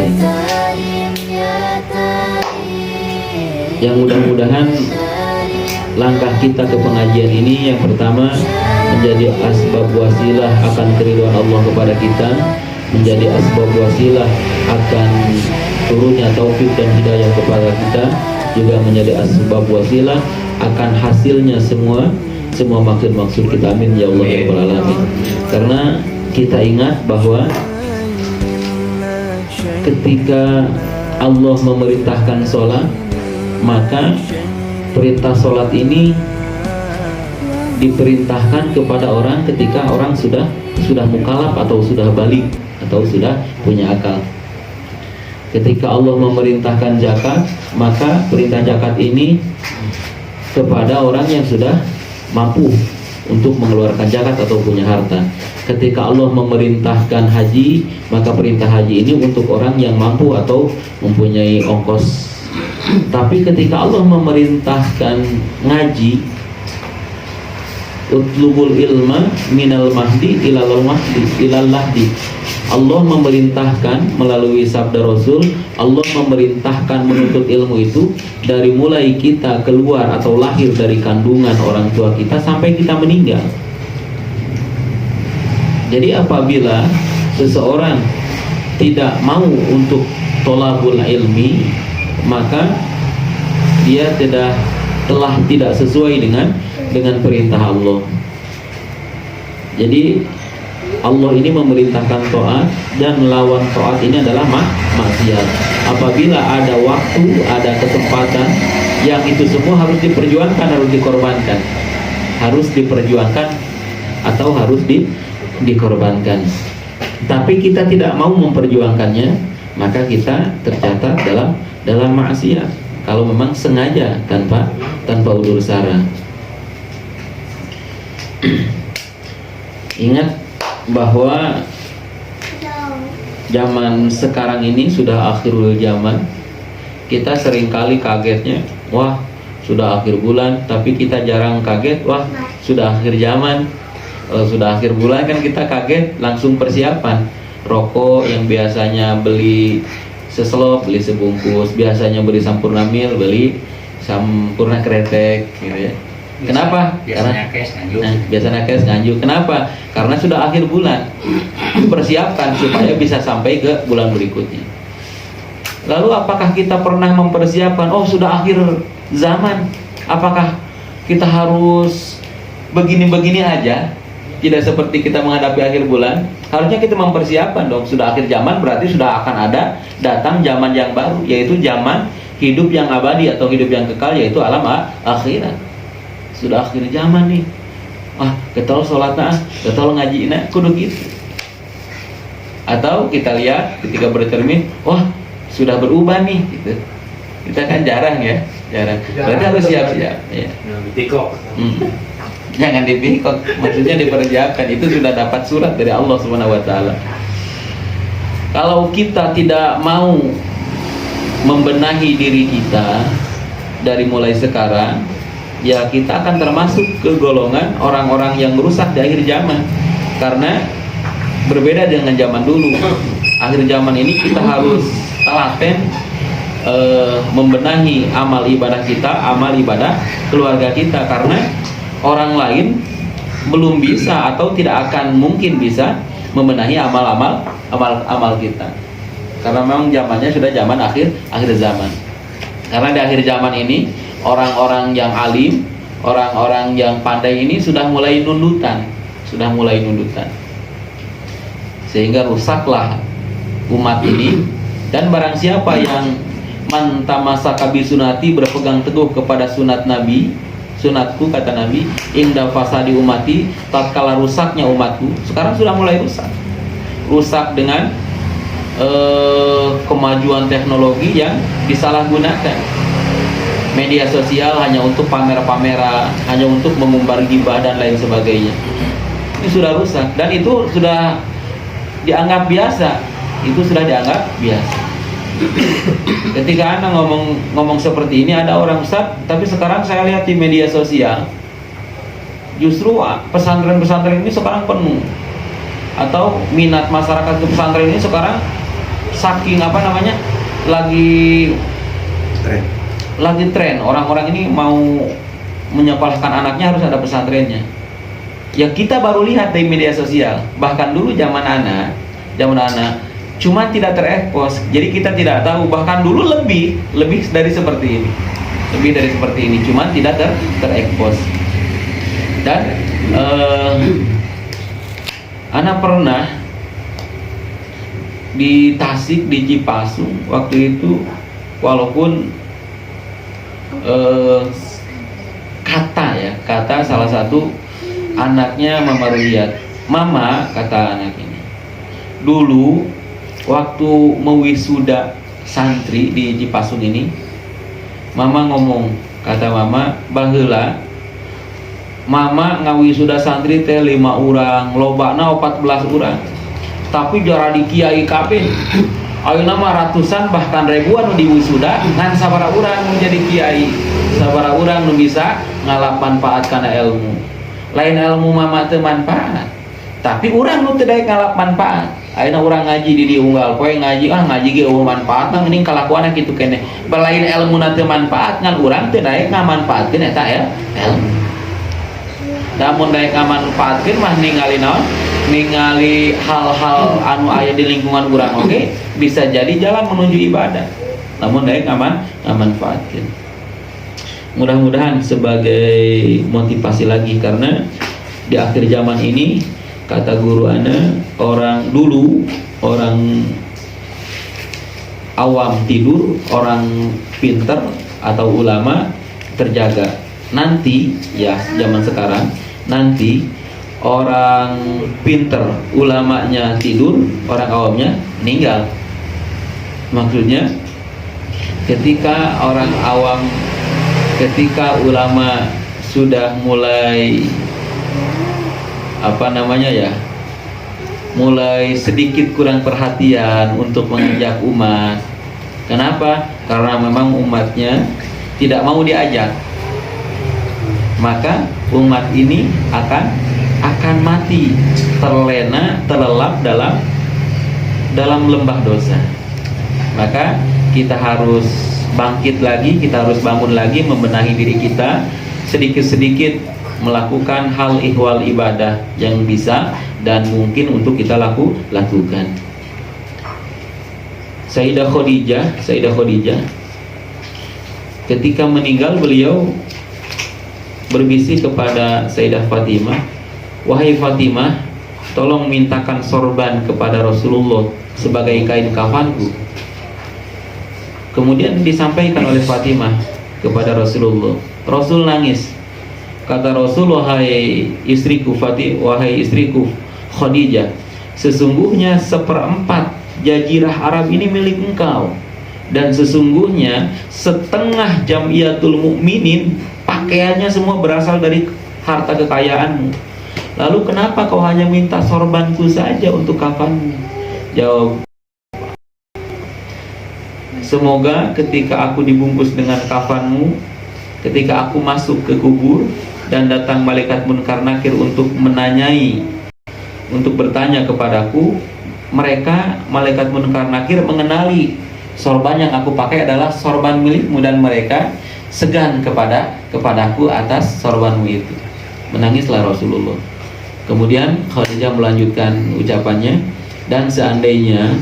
ini. Yang mudah-mudahan langkah kita ke pengajian ini yang pertama menjadi asbab wasilah akan keridhaan Allah kepada kita, menjadi asbab wasilah akan turunnya taufik dan hidayah kepada kita, juga menjadi asbab wasilah akan hasilnya semua maksud kita. Amin ya Allah ya Rabbal Alamin. Karena kita ingat bahwa ketika Allah memerintahkan sholat, maka perintah sholat ini diperintahkan kepada orang ketika orang sudah mukallaf atau sudah balik atau sudah punya akal. Ketika Allah memerintahkan zakat, maka perintah zakat ini kepada orang yang sudah mampu untuk mengeluarkan zakat atau punya harta. Ketika Allah memerintahkan haji, maka perintah haji ini untuk orang yang mampu atau mempunyai ongkos. Tapi ketika Allah memerintahkan ngaji, utlubul ilma minal mahdi ilal lahdi, Allah memerintahkan melalui sabda Rasul, Allah memerintahkan menuntut ilmu itu dari mulai kita keluar atau lahir dari kandungan orang tua kita sampai kita meninggal. Jadi apabila seseorang tidak mau untuk tolabul ilmi, maka dia telah tidak sesuai dengan perintah Allah. Jadi Allah ini memerintahkan taat, dan melawan taat ini adalah maksiat. Apabila ada waktu, ada kesempatan, yang itu semua harus diperjuangkan, harus dikorbankan, harus diperjuangkan atau harus dikorbankan. Tapi kita tidak mau memperjuangkannya, maka kita tercatat dalam maksiat. Kalau memang sengaja tanpa udzur syara. Ingat bahwa zaman sekarang ini sudah akhirul zaman. Kita seringkali kagetnya, wah sudah akhir bulan, tapi kita jarang kaget, wah sudah akhir zaman. Sudah akhir bulan kan kita kaget, langsung persiapan. Rokok yang biasanya beli seselop, beli sebungkus, biasanya beli sampurna mil, beli sampurna kretek gitu ya. Kenapa? Biasanya cash nganjuk. Biasanya cash nganjuk. Kenapa? Karena sudah akhir bulan. Persiapkan supaya bisa sampai ke bulan berikutnya. Lalu apakah kita pernah mempersiapkan, oh sudah akhir zaman, apakah kita harus begini-begini aja? Tidak seperti kita menghadapi akhir bulan. Harusnya kita mempersiapkan dong. Sudah akhir zaman berarti sudah akan ada datang zaman yang baru, yaitu zaman hidup yang abadi atau hidup yang kekal, yaitu alam akhirat. Sudah akhir zaman nih, ketol sholatnya, ketol ngajinya, kudu gitu. Atau kita lihat ketika bercermin, wah sudah berubah nih gitu. Kita kan jarang ya, jarang. Berarti harus siap-siap ya. Jangan dipikok, maksudnya dipersiapkan. Itu sudah dapat surat dari Allah SWT. Kalau kita tidak mau membenahi diri kita dari mulai sekarang, ya kita akan termasuk ke golongan orang-orang yang rusak di akhir zaman. Karena berbeda dengan zaman dulu. Akhir zaman ini kita harus telaten membenahi amal ibadah kita, amal ibadah keluarga kita. Karena orang lain belum bisa atau tidak akan mungkin bisa membenahi amal kita. Karena memang zamannya sudah zaman akhir zaman. Karena di akhir zaman ini orang-orang yang alim, orang-orang yang pandai ini sudah mulai nundutan. Sehingga rusaklah umat ini. Dan barang siapa yang mantamasaka bisunati, berpegang teguh kepada sunat Nabi, sunatku kata Nabi, inda fasadi umati, tatkala rusaknya umatku. Sekarang sudah mulai rusak dengan kemajuan teknologi yang disalahgunakan. Media sosial hanya untuk pamer-pameran, hanya untuk mengumbar gibah dan lain sebagainya. Ini sudah rusak dan itu sudah dianggap biasa. Ketika Anda ngomong seperti ini, ada orang, Ustaz, tapi sekarang saya lihat di media sosial justru pesantren-pesantren ini sekarang penuh, atau minat masyarakat ke pesantren ini sekarang saking apa namanya, lagi Tren. tren orang-orang ini mau menyekolahkan anaknya harus ada pesantrennya. Ya kita baru lihat di media sosial. Bahkan dulu zaman anak cuma tidak terekspos. Jadi kita tidak tahu. Bahkan dulu lebih dari seperti ini. Lebih dari seperti ini, cuma tidak terekspos. Dan anak pernah di Tasik, di Cipasung waktu itu, walaupun kata salah satu anaknya Mama Ruhiat, "Mama," kata anak ini, "dulu waktu mewisuda santri di Cipasung ini, Mama ngomong," kata Mama, "baheula Mama ngawisuda santri teh 5 orang, lobana 14 orang. Tapi jara di kiai kabeh. Ayeuna mah ratusan bahkan ribuan nu diwisuda ngan sabaraha urang menjadi kiai. Sabaraha urang nu bisa ngalap manfaat kana ilmu. Lain ilmu mama teu manfaat. Tapi urang nu teu daek ngalap manfaat. Ayeuna urang ngaji di dieu unggal poe ngaji ge eueuh manfaat mah geuning kalakuanna kitu keneh. Balain ilmuna teu manfaat ngan urang teu daek ngamanfaatkeun eta ilmu. Namun daek ngamanfaatkeun mah ningali naon? Ningali hal-hal anu aya di lingkungan urang oge bisa jadi jalan menuju ibadah. Namun daek ngamanfaatkeun. Mudah-mudahan sebagai motivasi lagi, karena di akhir zaman ini kata guru ana, orang dulu orang awam tidur, orang pinter atau ulama terjaga. Nanti ya zaman sekarang, nanti orang pinter ulamanya tidur, orang awamnya meninggal. Maksudnya ketika orang awam, ketika ulama sudah mulai apa namanya ya, mulai sedikit kurang perhatian untuk mengajak umat. Kenapa? Karena memang umatnya tidak mau diajak. Maka umat ini akan mati, terlena, terlelap dalam lembah dosa. Maka kita harus bangkit lagi, kita harus bangun lagi, membenahi diri kita, sedikit-sedikit melakukan hal ihwal ibadah yang bisa dan mungkin untuk kita lakukan. Sayyidah Khadijah ketika meninggal, beliau berbisik kepada Sayyidah Fatimah, "Wahai Fatimah, tolong mintakan sorban kepada Rasulullah sebagai kain kafanku." Kemudian disampaikan oleh Fatimah kepada Rasulullah. Rasul nangis. Kata Rasul, "Wahai istriku wahai istriku Khadijah, sesungguhnya 1/4 jazirah Arab ini milik engkau, dan sesungguhnya setengah jamiatul mukminin pakaiannya semua berasal dari harta kekayaanmu. Lalu kenapa kau hanya minta sorbanku saja untuk kafanmu?" Jawab, "Semoga ketika aku dibungkus dengan kafanmu, ketika aku masuk ke kubur dan datang malaikat munkar nakir untuk menanyai, untuk bertanya kepadaku, mereka malaikat munkar nakir mengenali sorban yang aku pakai adalah sorban milikmu, dan mereka segan kepadaku atas sorbanmu itu." Menangislah Rasulullah. Kemudian Khadijah melanjutkan ucapannya, "Dan seandainya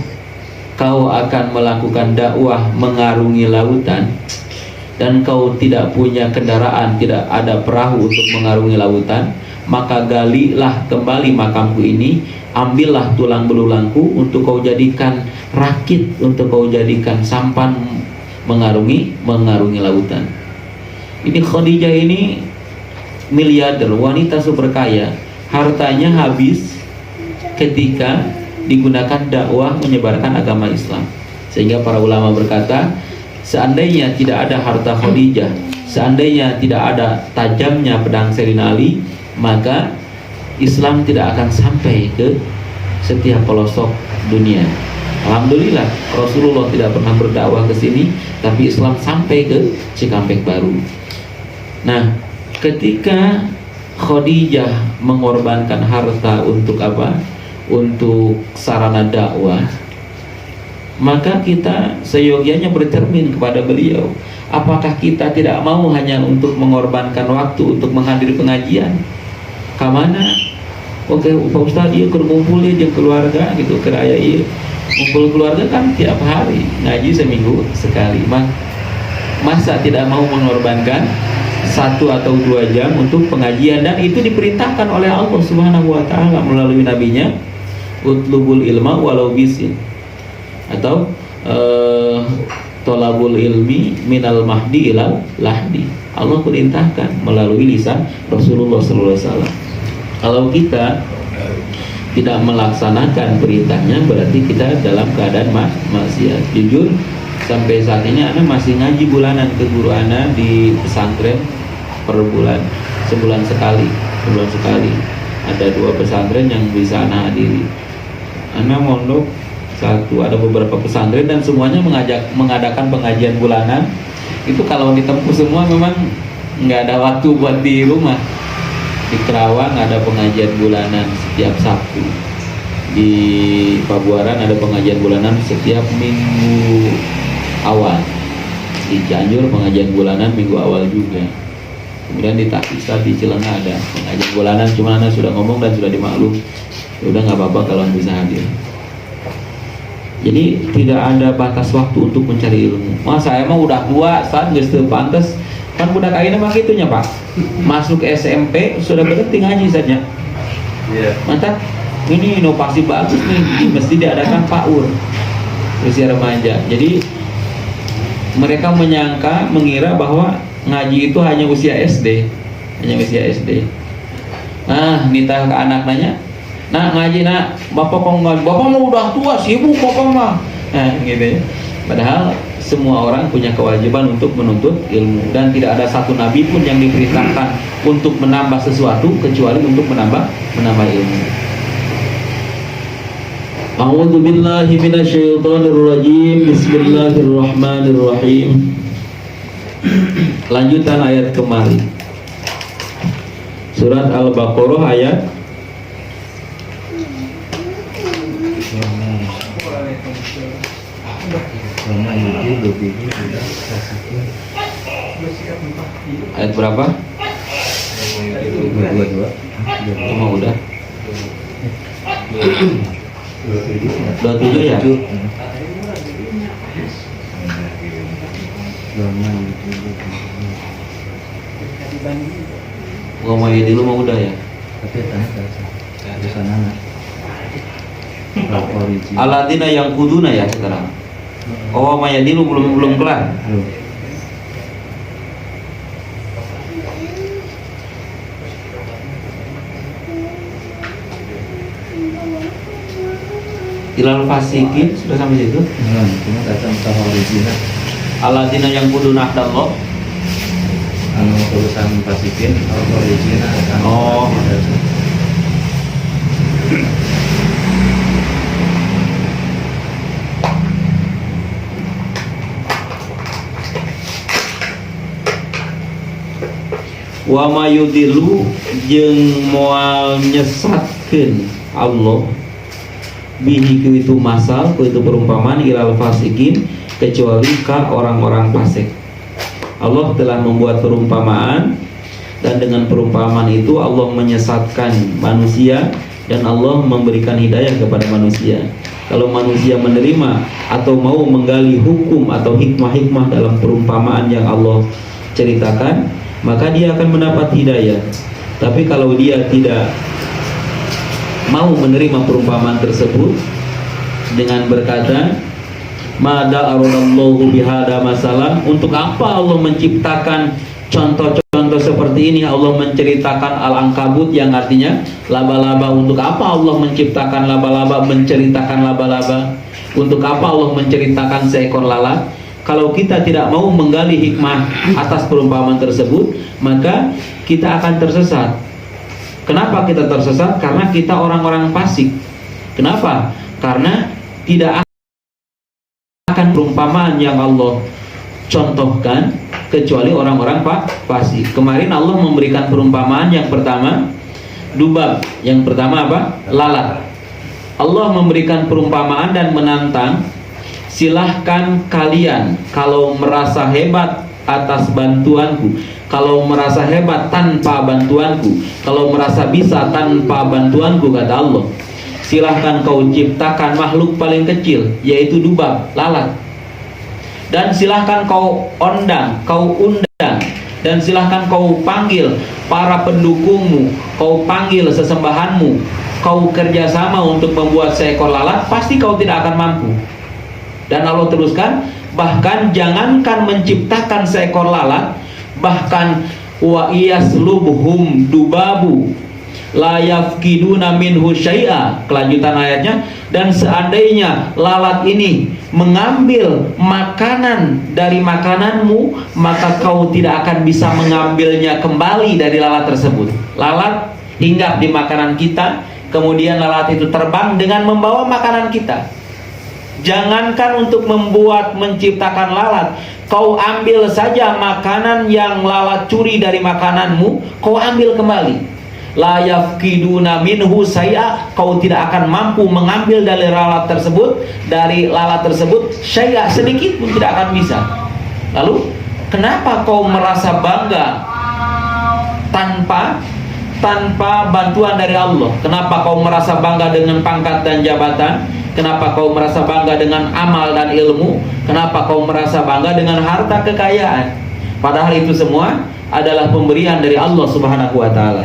kau akan melakukan dakwah mengarungi lautan, dan kau tidak punya kendaraan, tidak ada perahu untuk mengarungi lautan, maka galilah kembali makamku ini, ambillah tulang belulangku untuk kau jadikan rakit, untuk kau jadikan sampan mengarungi lautan." Ini Khadijah ini miliarder, wanita super kaya, hartanya habis ketika digunakan dakwah menyebarkan agama Islam. Sehingga para ulama berkata, seandainya tidak ada harta Khadijah, seandainya tidak ada tajamnya pedang Sayyidina Ali, maka Islam tidak akan sampai ke setiap pelosok dunia. Alhamdulillah Rasulullah tidak pernah berdakwah ke sini, tapi Islam sampai ke Cikampek Baru. Nah, ketika Khadijah mengorbankan harta untuk apa? Untuk sarana dakwah, maka kita seyogianya bercermin kepada beliau. Apakah kita tidak mau hanya untuk mengorbankan waktu untuk menghadiri pengajian? Kamana? Oke, Pak Ustadz, dia kumpul dia keluarga gitu, keraya iya. Kumpul keluarga kan tiap hari, ngaji seminggu sekali. Masa tidak mau mengorbankan 1 atau 2 jam untuk pengajian? Dan itu diperintahkan oleh Allah Subhanahu wa taala melalui nabinya, utlubul ilma walau bisin, atau tolabul ilmi minal mahdi ilal lahdi. Allah perintahkan melalui lisan Rasulullah SAW. Kalau kita tidak melaksanakan perintahnya, berarti kita dalam keadaan maksiat. Jujur, sampai saat ini anak masih ngaji bulanan ke guru anak di pesantren per bulan, sebulan sekali. Ada 2 pesantren yang bisa anak hadiri. Anak mondok ada beberapa pesantren dan semuanya mengadakan pengajian bulanan. Itu kalau ditempuh semua memang nggak ada waktu buat di rumah. Di Kerawang ada pengajian bulanan setiap Sabtu, di Pabuaran ada pengajian bulanan setiap minggu awal, di Cianjur pengajian bulanan minggu awal juga. Kemudian di Takisa, di Cilenga ada pengajian bulanan, cuma anak sudah ngomong dan sudah dimaklum, udah nggak apa-apa kalau bisa hadir. Jadi tidak ada batas waktu untuk mencari ilmu. Saya mah udah tua, saat nggak pantas. Kan budak aina mah gitunya Pak. Masuk ke SMP sudah berhenti ngaji saja. Mantap. Ini inovasi bagus nih, mesti diadakan PAUR usia remaja. Jadi mereka mengira bahwa ngaji itu hanya usia SD, nitah ke anak nanya, "Nak ngaji nak, bapak kok ngaji? Bapak mah udah tua, sibuk bapak mah." Gitu ya. Padahal semua orang punya kewajiban untuk menuntut ilmu, dan tidak ada satu nabi pun yang diperintahkan untuk menambah sesuatu kecuali untuk menambah ilmu. A'udzu billahi minasyaitonir rajim. Bismillahirrahmanirrahim. Lanjutan ayat kemarin. Surat Al-Baqarah ayat ayat berapa? 22. Cuma udah 27 ya? Ngomong ini dulu mau udah ya? Aladina yang kuduna ya sekarang. Oh, mayadilu belum kelar. Ilal fasikin sudah sampai situ? Cuma datang tahorizina. Aladina yang kuduna Allah. Anu tulisan fasikin, tahorizina. Oh. Wa mayudilu jeung moal nyesatkeun Allah bihi ku itu masal, ku itu perumpamaan ilal fasikin, kecuali ka orang-orang fasik. Allah telah membuat perumpamaan, dan dengan perumpamaan itu Allah menyesatkan manusia dan Allah memberikan hidayah kepada manusia. Kalau manusia menerima atau mau menggali hukum atau hikmah-hikmah dalam perumpamaan yang Allah ceritakan, maka dia akan mendapat hidayah. Tapi kalau dia tidak mau menerima perumpamaan tersebut dengan berkata, "Mada aradallahu bihada masalah," untuk apa Allah menciptakan contoh-contoh seperti ini? Allah menceritakan al-ankabut yang artinya laba-laba. Untuk apa Allah menciptakan laba-laba, menceritakan laba-laba? Untuk apa Allah menceritakan seekor lalat? Kalau kita tidak mau menggali hikmah atas perumpamaan tersebut, maka kita akan tersesat. Kenapa kita tersesat? Karena kita orang-orang fasik. Kenapa? Karena tidak akan perumpamaan yang Allah contohkan kecuali orang-orang fasik. Kemarin Allah memberikan perumpamaan yang pertama dubab, yang pertama apa? Lalat. Allah memberikan perumpamaan dan menantang silahkan kalian kalau merasa hebat atas bantuanku, kalau merasa hebat tanpa bantuanku, kalau merasa bisa tanpa bantuanku, kata Allah, silahkan kau ciptakan makhluk paling kecil, yaitu dubab, lalat, dan silahkan kau undang, dan silahkan kau panggil para pendukungmu, kau panggil sesembahanmu, kau kerjasama untuk membuat seekor lalat, pasti kau tidak akan mampu. Dan Allah teruskan, bahkan jangankan menciptakan seekor lalat, bahkan wa iyaslubhum dubabu la yafkiduna minhu syai'a, kelanjutan ayatnya, dan seandainya lalat ini mengambil makanan dari makananmu, maka kau tidak akan bisa mengambilnya kembali dari lalat tersebut. Lalat hinggap di makanan kita, kemudian lalat itu terbang dengan membawa makanan kita. Jangankan untuk menciptakan lalat, kau ambil saja makanan yang lalat curi dari makananmu, kau ambil kembali. La yafkiduna minhu syai'a, kau tidak akan mampu mengambil dari lalat tersebut syai'a, sedikit pun tidak akan bisa. Lalu kenapa kau merasa bangga tanpa bantuan dari Allah? Kenapa kau merasa bangga dengan pangkat dan jabatan? Kenapa kau merasa bangga dengan amal dan ilmu? Kenapa kau merasa bangga dengan harta kekayaan? Padahal itu semua adalah pemberian dari Allah Subhanahu wa ta'ala.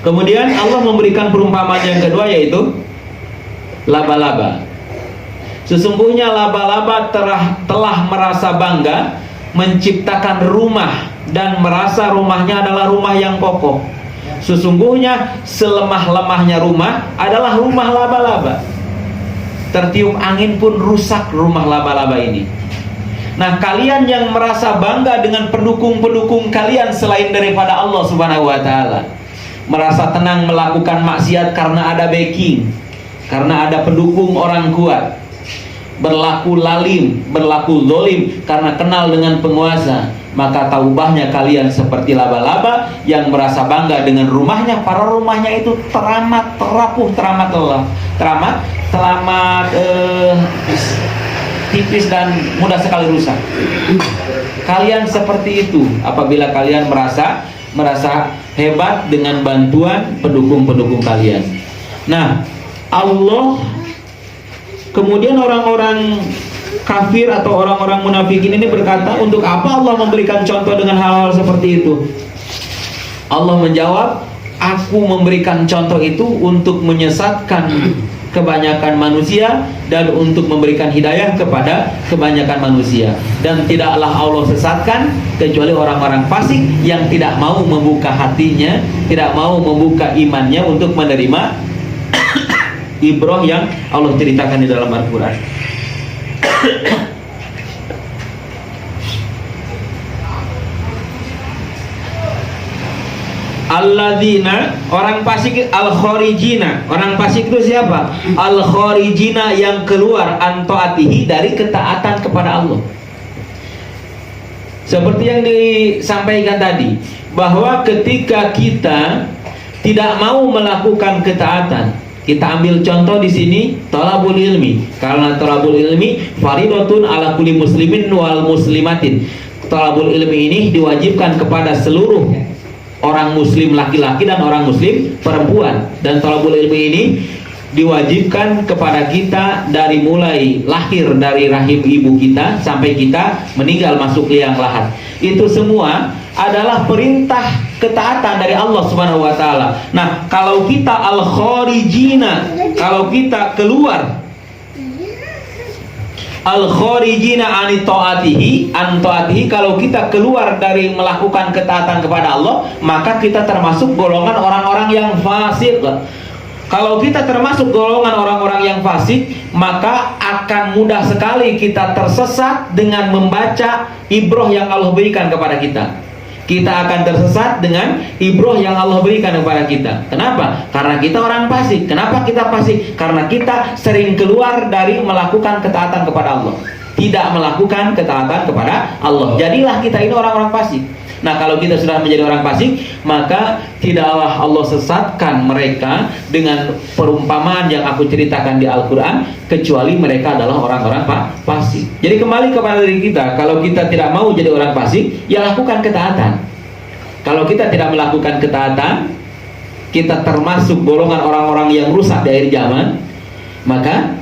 Kemudian Allah memberikan perumpamaan yang kedua, yaitu laba-laba. Sesungguhnya laba-laba telah merasa bangga menciptakan rumah dan merasa rumahnya adalah rumah yang kokoh. Sesungguhnya selemah-lemahnya rumah adalah rumah laba-laba. Tertiup angin pun rusak rumah laba-laba ini. Nah, kalian yang merasa bangga dengan pendukung-pendukung kalian selain daripada Allah Subhanahu wa ta'ala, merasa tenang melakukan maksiat karena ada backing, karena ada pendukung orang kuat, berlaku lalim, berlaku zolim karena kenal dengan penguasa, maka taubahnya kalian seperti laba-laba yang merasa bangga dengan rumahnya. Para rumahnya itu teramat terapuh, teramat tipis dan mudah sekali rusak. Kalian seperti itu apabila kalian merasa hebat dengan bantuan pendukung-pendukung kalian. Nah, Allah kemudian orang-orang kafir atau orang-orang munafikin ini berkata, untuk apa Allah memberikan contoh dengan hal-hal seperti itu? Allah menjawab, aku memberikan contoh itu untuk menyesatkan kebanyakan manusia dan untuk memberikan hidayah kepada kebanyakan manusia. Dan tidaklah Allah sesatkan kecuali orang-orang fasik yang tidak mau membuka hatinya, tidak mau membuka imannya untuk menerima ibrah yang Allah ceritakan di dalam Al-Quran. Alladzina, orang fasik, al-kharijina. Orang fasik itu siapa? Al-kharijina, yang keluar antoatihi, dari ketaatan kepada Allah. Seperti yang disampaikan tadi, bahwa ketika kita tidak mau melakukan ketaatan, kita ambil contoh di sini thalabul ilmi. Karena thalabul ilmi faridatun ala kulli muslimin wal muslimatin. Thalabul ilmi ini diwajibkan kepada seluruh orang muslim laki-laki dan orang muslim perempuan. Dan thalabul ilmi ini diwajibkan kepada kita dari mulai lahir dari rahim ibu kita sampai kita meninggal masuk liang lahat. Itu semua adalah perintah ketaatan dari Allah Subhanahu wa ta'ala. Nah, kalau kita al-kharijina, kalau kita keluar al-kharijina an ta'atihi, kalau kita keluar dari melakukan ketaatan kepada Allah, maka kita termasuk golongan orang-orang yang fasik. Kalau kita termasuk golongan orang-orang yang fasik, maka akan mudah sekali kita tersesat dengan membaca ibrah yang Allah berikan kepada kita. Kita akan tersesat dengan ibrah yang Allah berikan kepada kita. Kenapa? Karena kita orang fasik. Kenapa kita fasik? Karena kita sering keluar dari melakukan ketaatan kepada Allah, tidak melakukan ketaatan kepada Allah. Jadilah kita ini orang-orang fasik. Nah, kalau kita sudah menjadi orang fasik, maka tidaklah Allah sesatkan mereka dengan perumpamaan yang aku ceritakan di Al-Quran, kecuali mereka adalah orang-orang fasik. Jadi kembali kepada diri kita, kalau kita tidak mau jadi orang fasik, ya lakukan ketaatan. Kalau kita tidak melakukan ketaatan, kita termasuk golongan orang-orang yang rusak di akhir zaman, maka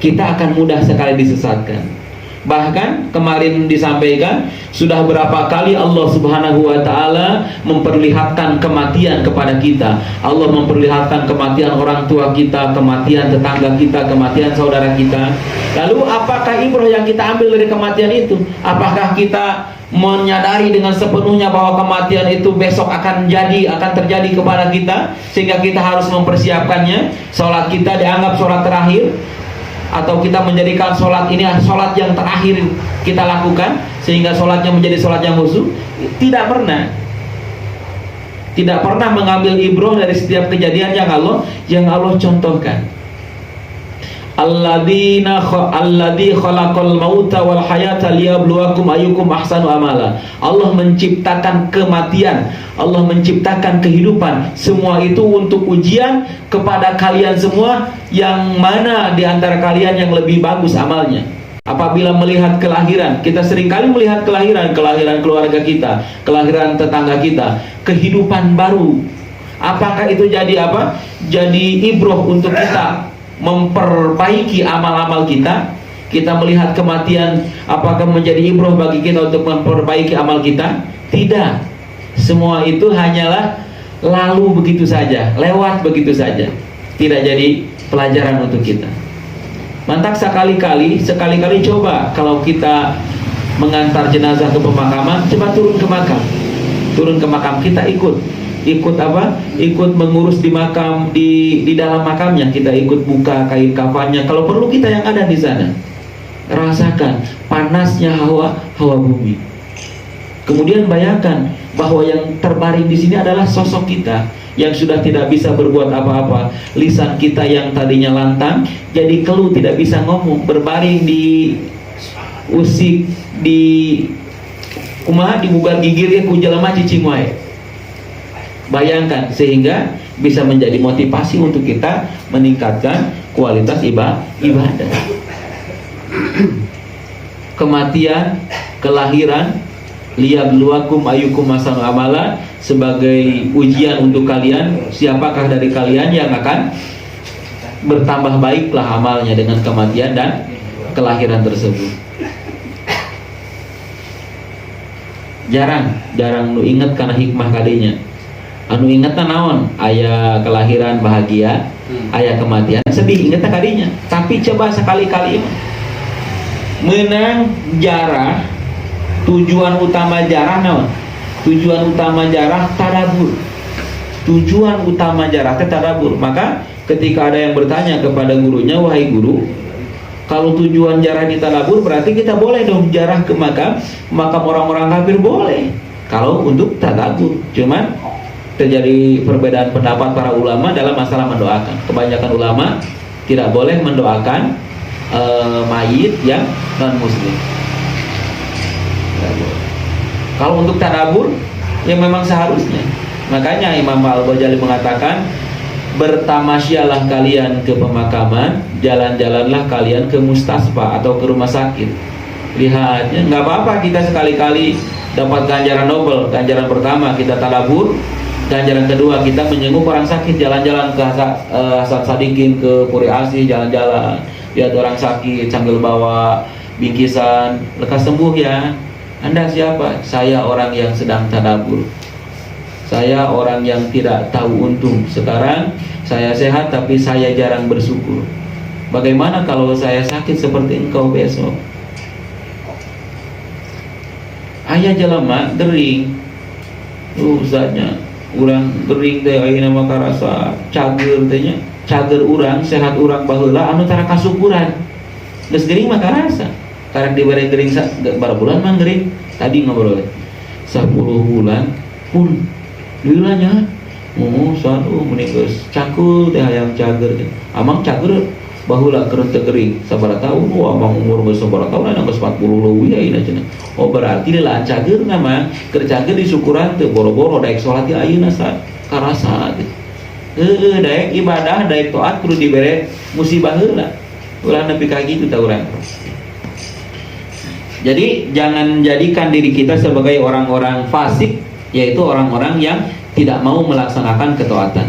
kita akan mudah sekali disesatkan. Bahkan kemarin disampaikan, sudah berapa kali Allah Subhanahu wa Ta'ala memperlihatkan kematian kepada kita. Allah memperlihatkan kematian orang tua kita, kematian tetangga kita, kematian saudara kita. Lalu apakah ibrah yang kita ambil dari kematian itu? Apakah kita menyadari dengan sepenuhnya bahwa kematian itu besok akan terjadi kepada kita, sehingga kita harus mempersiapkannya? Sholat kita dianggap sholat terakhir, atau kita menjadikan sholat ini sholat yang terakhir kita lakukan, sehingga sholatnya menjadi sholat yang khusyuk? Tidak pernah mengambil ibrah dari setiap kejadian yang Allah contohkan. Alladzi khalaqal mauta wal hayata liyabluwakum ayyukum ahsanu amala. Allah menciptakan kematian, Allah menciptakan kehidupan, semua itu untuk ujian kepada kalian semua, yang mana di antara kalian yang lebih bagus amalnya. Apabila melihat kelahiran, kita seringkali melihat kelahiran keluarga kita, kelahiran tetangga kita, kehidupan baru. Apakah itu jadi apa? Jadi ibrah untuk kita memperbaiki amal-amal kita. Kita melihat kematian, apakah menjadi ibrah bagi kita untuk memperbaiki amal kita? Tidak. Semua itu hanyalah lalu begitu saja, lewat begitu saja, tidak jadi pelajaran untuk kita. Mantap, sekali-kali coba kalau kita mengantar jenazah ke pemakaman, coba turun ke makam, kita ikut apa? Ikut mengurus di makam, di dalam makamnya, kita ikut buka kain kafannya. Kalau perlu kita yang ada di sana. Rasakan panasnya hawa bumi. Kemudian bayangkan bahwa yang terbaring di sini adalah sosok kita yang sudah tidak bisa berbuat apa-apa. Lisan kita yang tadinya lantang jadi keluh, tidak bisa ngomong, berbaring di usik, di kumaha, di bugar gigirnya ku jelema cicing wae. Bayangkan, sehingga bisa menjadi motivasi untuk kita meningkatkan kualitas ibadah. Kematian, kelahiran, liyabluwakum ayyukum ahsanu amala, sebagai ujian untuk kalian, siapakah dari kalian yang akan bertambah baiklah amalnya dengan kematian dan kelahiran tersebut. Jarang nu inget karena hikmah kadinya. Anu ingetna naon? Aya kelahiran bahagia, aya kematian sedih, ingetna kadinya. Tapi coba sekali-kali menang jarah. Tujuan utama jarah naon? Tujuan utama jarah tadabur. Tujuan utama jarah tadabur. Maka ketika ada yang bertanya kepada gurunya, wahai guru, kalau tujuan jarah di tadabur, berarti kita boleh dong jarah ke makam orang-orang kafir, boleh kalau untuk tadabur. Cuman terjadi perbedaan pendapat para ulama dalam masalah mendoakan. Kebanyakan ulama tidak boleh mendoakan mayit yang non muslim. Kalau untuk tadabur, ya memang seharusnya. Makanya Imam Al-Ghazali mengatakan, bertamasyalah kalian ke pemakaman, jalan-jalanlah kalian ke mustasfa atau ke rumah sakit. Lihat, ya, nggak apa-apa kita sekali-kali dapat ganjaran Nobel. Ganjaran pertama kita tadabur, ganjaran kedua kita menjenguk orang sakit, jalan-jalan ke Hasan Sadikin, ke Puri Asih, jalan-jalan lihat orang sakit sambil bawa bingkisan, lekas sembuh ya. Anda siapa? Saya orang yang sedang tadabur. Saya orang yang tidak tahu untung. Sekarang saya sehat tapi saya jarang bersyukur. Bagaimana kalau saya sakit seperti engkau besok? Ayah jelema gering. Ustaznya urang gering teh ayeuna mah karasa cager teh nya. Cager urang, sehat urang baheula anu tara kasukuran. Geus gering mah karasa. Karek dibere gering berapa bulan mah gering. Tadi ngobrol 10 bulan pun lilanya satu menikah cakul teh hayang cager teh. Amang cager baheula keur teu gering sabaraha tahun, abang umur geus sabaraha tahun aya geus 40 leuwih ayeuna cenah. Oh berarti lila cageurna mah keur cager di syukuran teu boro-boro daek salat di ayeuna karasa teh. Daek ibadah daek taat kudu dibere musibah heula. Ulah nepi ka kitu tah urang. Jadi jangan jadikan diri kita sebagai orang-orang fasik, yaitu orang-orang yang tidak mau melaksanakan ketaatan.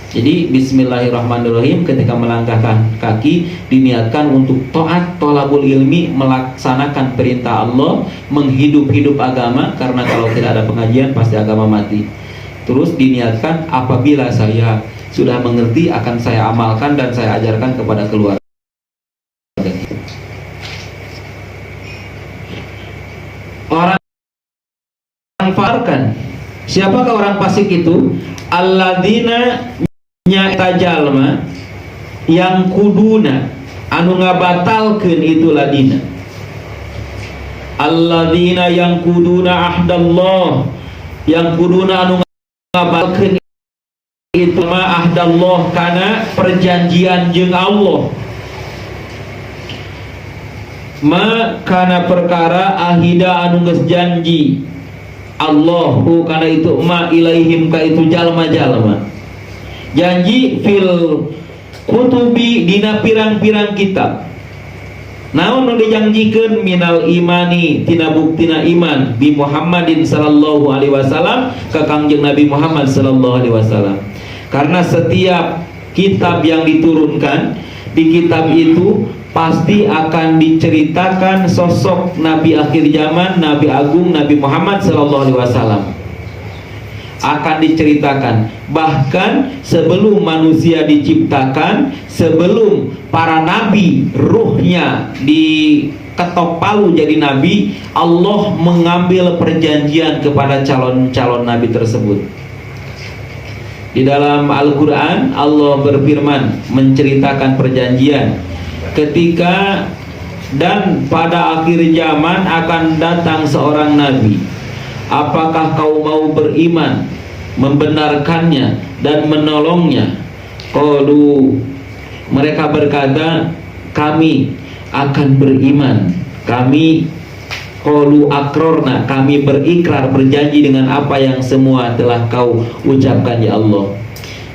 Jadi bismillahirrahmanirrahim, ketika melangkahkan kaki diniatkan untuk taat, thalabul ilmi, melaksanakan perintah Allah, menghidup agama, karena kalau tidak ada pengajian pasti agama mati. Terus diniatkan apabila saya sudah mengerti akan saya amalkan dan saya ajarkan kepada keluarga. Orang farkan, siapakah orang fasik itu? Alladzina nyaeta jalma yang kuduna anu ngabatalkeun itu ladina. Alladzina yang kuduna ahdallah, yang kuduna anu ngabatalkeun itu ma ahdallah kana perjanjian jeung Allah. Ma kana perkara ahida anu geus janji Allahu kana itu ma ilaihim ka itu jalma-jalma. Janji fil kutubi dina pirang-pirang kitab. Naon nu dijanjikeun minal imani tina buktina iman bi Muhammadin sallallahu alaihi wasallam ka Kangjeng Nabi Muhammad sallallahu alaihi wasallam. Karena setiap kitab yang diturunkan, di kitab itu pasti akan diceritakan sosok Nabi akhir zaman, Nabi Agung, Nabi Muhammad sallallahu alaihi wasallam. Akan diceritakan bahkan sebelum manusia diciptakan, sebelum para nabi ruhnya diketok palu jadi nabi, Allah mengambil perjanjian kepada calon-calon nabi tersebut. Di dalam Al-Quran Allah berfirman menceritakan perjanjian ketika dan pada akhir zaman akan datang seorang nabi. Apakah kau mau beriman, membenarkannya dan menolongnya? Qalu, mereka berkata, kami akan beriman. Kami qalu akrorna, kami berikrar, berjanji dengan apa yang semua telah kau ucapkan ya Allah.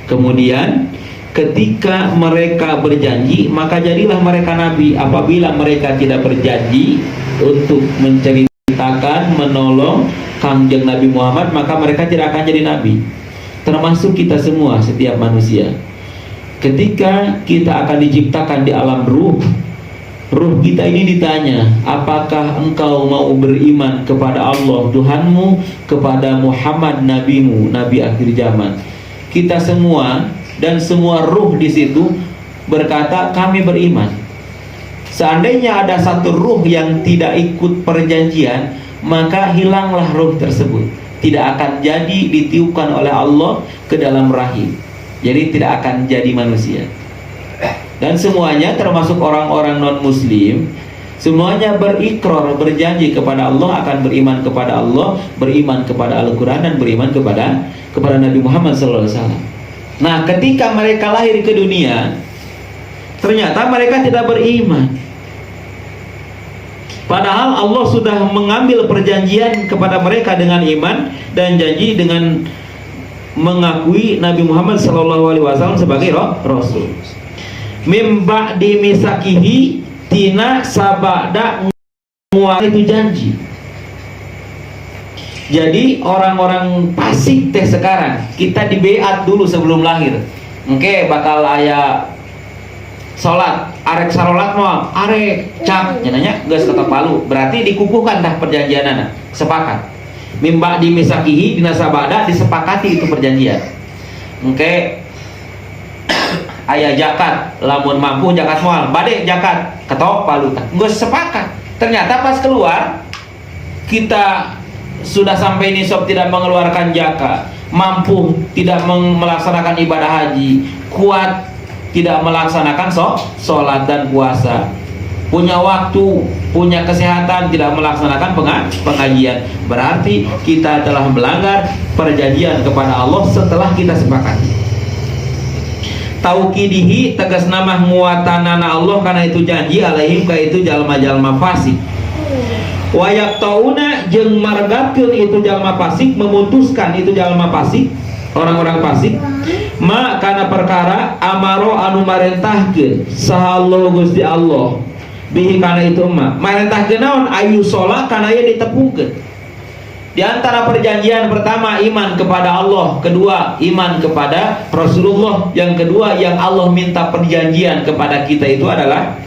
Kemudian ketika mereka berjanji, maka jadilah mereka nabi. Apabila mereka tidak berjanji untuk menceritakan, menolong Kangjeng Nabi Muhammad, maka mereka tidak akan jadi nabi. Termasuk kita semua, setiap manusia. Ketika kita akan diciptakan di alam ruh, ruh kita ini ditanya, apakah engkau mau beriman kepada Allah Tuhanmu, kepada Muhammad nabimu, nabi akhir zaman? Kita semua dan semua ruh di situ berkata, kami beriman. Seandainya ada satu ruh yang tidak ikut perjanjian, maka hilanglah ruh tersebut, tidak akan jadi ditiupkan oleh Allah ke dalam rahim, jadi tidak akan jadi manusia. Dan semuanya termasuk orang-orang non-muslim, semuanya berikrar, berjanji kepada Allah, akan beriman kepada Allah, beriman kepada Al-Quran, dan beriman kepada Nabi Muhammad SAW. Nah, ketika mereka lahir ke dunia, ternyata mereka tidak beriman. Padahal Allah sudah mengambil perjanjian kepada mereka dengan iman dan janji dengan mengakui Nabi Muhammad SAW sebagai Rasul. Mim ba'di misakihi tina sabada mual itu janji. Jadi orang-orang fasik teh sekarang kita dibeat dulu sebelum lahir. Oke, bakal aya salat, arek salat moal, arek cak nyananya geus ketok palu. Berarti dikukuhkan dah perjanjianana, sepakat. Mim ba'di misakihi dina sabada disepakati itu perjanjian. Oke. Aya zakat, lamun mampu zakat moal, bade zakat ketok palu tah. Geus sepakat. Ternyata pas keluar kita sudah sampai nisab tidak mengeluarkan zakat, mampu tidak melaksanakan ibadah haji, kuat tidak melaksanakan sholat dan puasa, punya waktu, punya kesehatan, tidak melaksanakan pengajian. Berarti kita telah melanggar perjanjian kepada Allah setelah kita sepakati. tauqidihi tegas nama muatanana Allah karena itu janji alaihim ka itu jalma-jalma fasik. Wa yaqtauna jeung margatkeun itu jalma fasik, memutuskan itu jalma fasik, orang-orang fasik, ma kana perkara amaro anu marentahkeun saha Allah Gusti Allah bihi kana itu ma marentahkeun naon ayu sholat kana aya ditepungkeun. Di antara perjanjian pertama iman kepada Allah, kedua iman kepada Rasulullah, yang kedua yang Allah minta perjanjian kepada kita itu adalah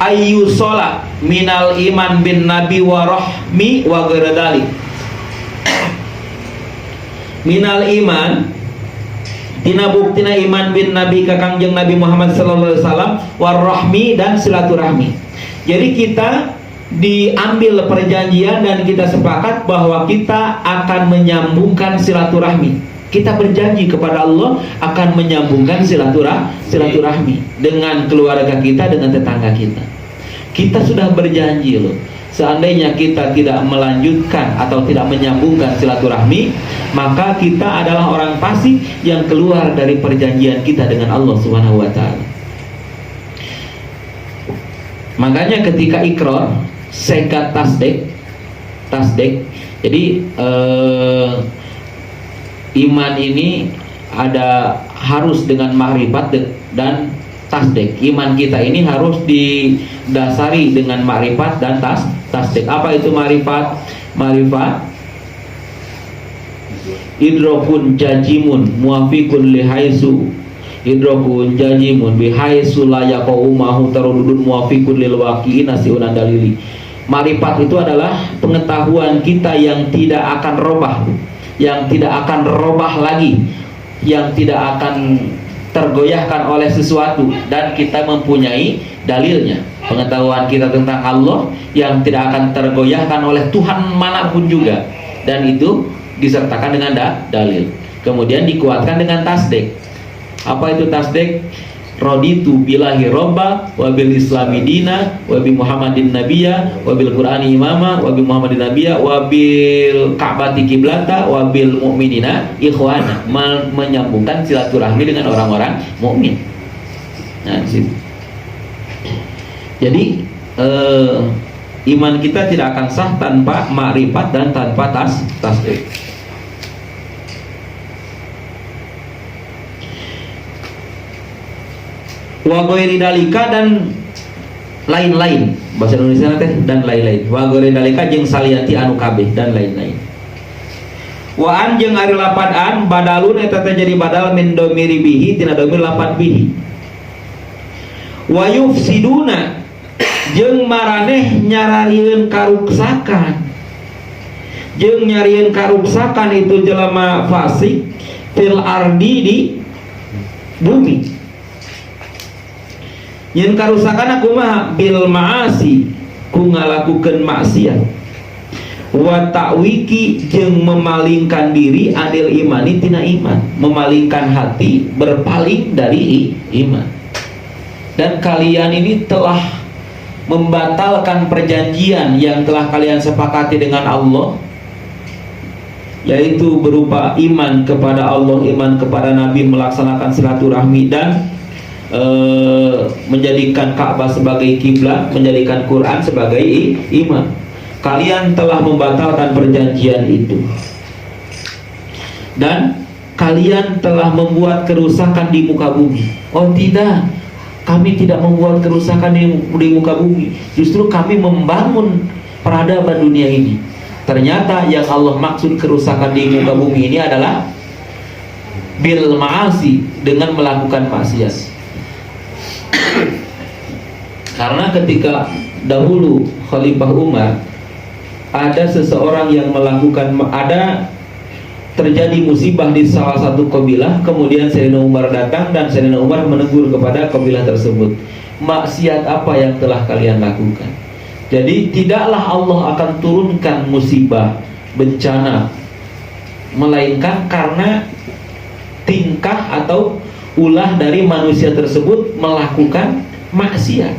ayu sholat minal iman bin nabi wa rahmi wa gharadalik. Minal iman tina buktina iman bin nabi ka Kangjeng Nabi Muhammad sallallahu alaihi wasallam war rahmi dan silaturahmi. Jadi kita diambil perjanjian dan kita sepakat bahwa kita akan menyambungkan silaturahmi. Kita berjanji kepada Allah akan menyambungkan silaturahmi dengan keluarga kita, dengan tetangga kita. Kita sudah berjanji loh. Seandainya kita tidak melanjutkan atau tidak menyambungkan silaturahmi, maka kita adalah orang fasik yang keluar dari perjanjian kita dengan Allah Subhanahu wa taala. Makanya ketika ikrar sekat tasdek. Jadi iman ini harus dengan makrifat dan tasdek. Iman kita ini harus didasari dengan makrifat dan tasdek. Apa itu makrifat? Makrifat idrokun jajimun muafikun lihaisu idrokun jajimun bihaisu layaqau mahu tarududun muafikun lil waqi'in nasi'unan dalili. Marifat itu adalah pengetahuan kita yang tidak akan robah, yang tidak akan robah lagi, yang tidak akan tergoyahkan oleh sesuatu, dan kita mempunyai dalilnya. Pengetahuan kita tentang Allah yang tidak akan tergoyahkan oleh Tuhan manapun juga, dan itu disertakan dengan dalil. Kemudian dikuatkan dengan tasdek. Apa itu tasdek? Raditu billahi robba wa bil islami dina wa bi muhammadin nabiyya wa bil qur'ani imama wa bi muhammadin nabiyya wa bil ka'bati kiblata wa bil mu'minina ikhwana. Menyambungkan silaturahmi dengan orang-orang mukmin. Nah, disitu. Jadi iman kita tidak akan sah tanpa makrifat dan tanpa tasdek. Wa ghairi dalika dan lain-lain, bahasa Indonesia teh dan lain-lain. Wa ghairi dalika jeung saliyati anu kabeh dan lain-lain. Wa an jeung ari lapan an badalun eta teh jadi badal min domiri bihi tina domir lapan bihi. Wa yufsiduna jeung maraneh nyararieun karuksakan. Jeung nyarieun karuksakan itu jelema fasik fil ardi di bumi. Yen karusakan aku mah bil ma'asi ku ngalakukeun maksiat wa ta'wiki jeung memalingkan diri adil imani tina iman, memalingkan hati berpaling dari iman. Dan kalian ini telah membatalkan perjanjian yang telah kalian sepakati dengan Allah, yaitu berupa iman kepada Allah, iman kepada Nabi, melaksanakan silaturahmi, dan menjadikan Ka'bah sebagai kiblat, menjadikan Quran sebagai iman. Kalian telah membatalkan perjanjian itu, dan kalian telah membuat kerusakan di muka bumi. Oh tidak, kami tidak membuat kerusakan di muka bumi, justru kami membangun peradaban dunia ini. Ternyata yang Allah maksud kerusakan di muka bumi ini adalah bil ma'asi, dengan melakukan maksiat. Karena ketika dahulu Khalifah Umar ada seseorang yang terjadi musibah di salah satu kabilah, kemudian Sayyidina Umar datang dan Sayyidina Umar menegur kepada kabilah tersebut, maksiat apa yang telah kalian lakukan? Jadi tidaklah Allah akan turunkan musibah, bencana, melainkan karena tingkah atau ulah dari manusia tersebut melakukan maksiat,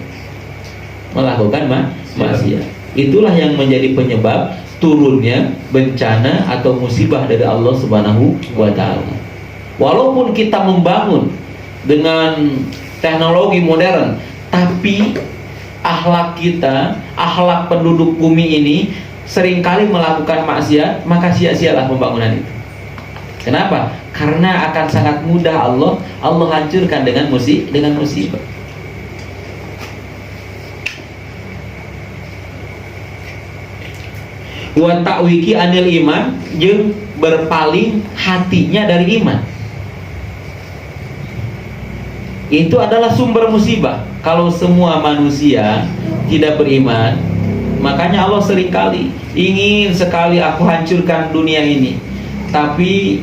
maksiat. Itulah yang menjadi penyebab turunnya bencana atau musibah dari Allah Subhanahu wa taala. Walaupun kita membangun dengan teknologi modern, tapi akhlak kita, akhlak penduduk bumi ini seringkali melakukan maksiat, maka sia-sialah pembangunan itu. Kenapa? Karena akan sangat mudah Allah hancurkan dengan musibah. Wa ta'wiki anil iman, jeung berpaling hatinya dari iman. Itu adalah sumber musibah. Kalau semua manusia tidak beriman, makanya Allah seringkali ingin sekali aku hancurkan dunia ini, tapi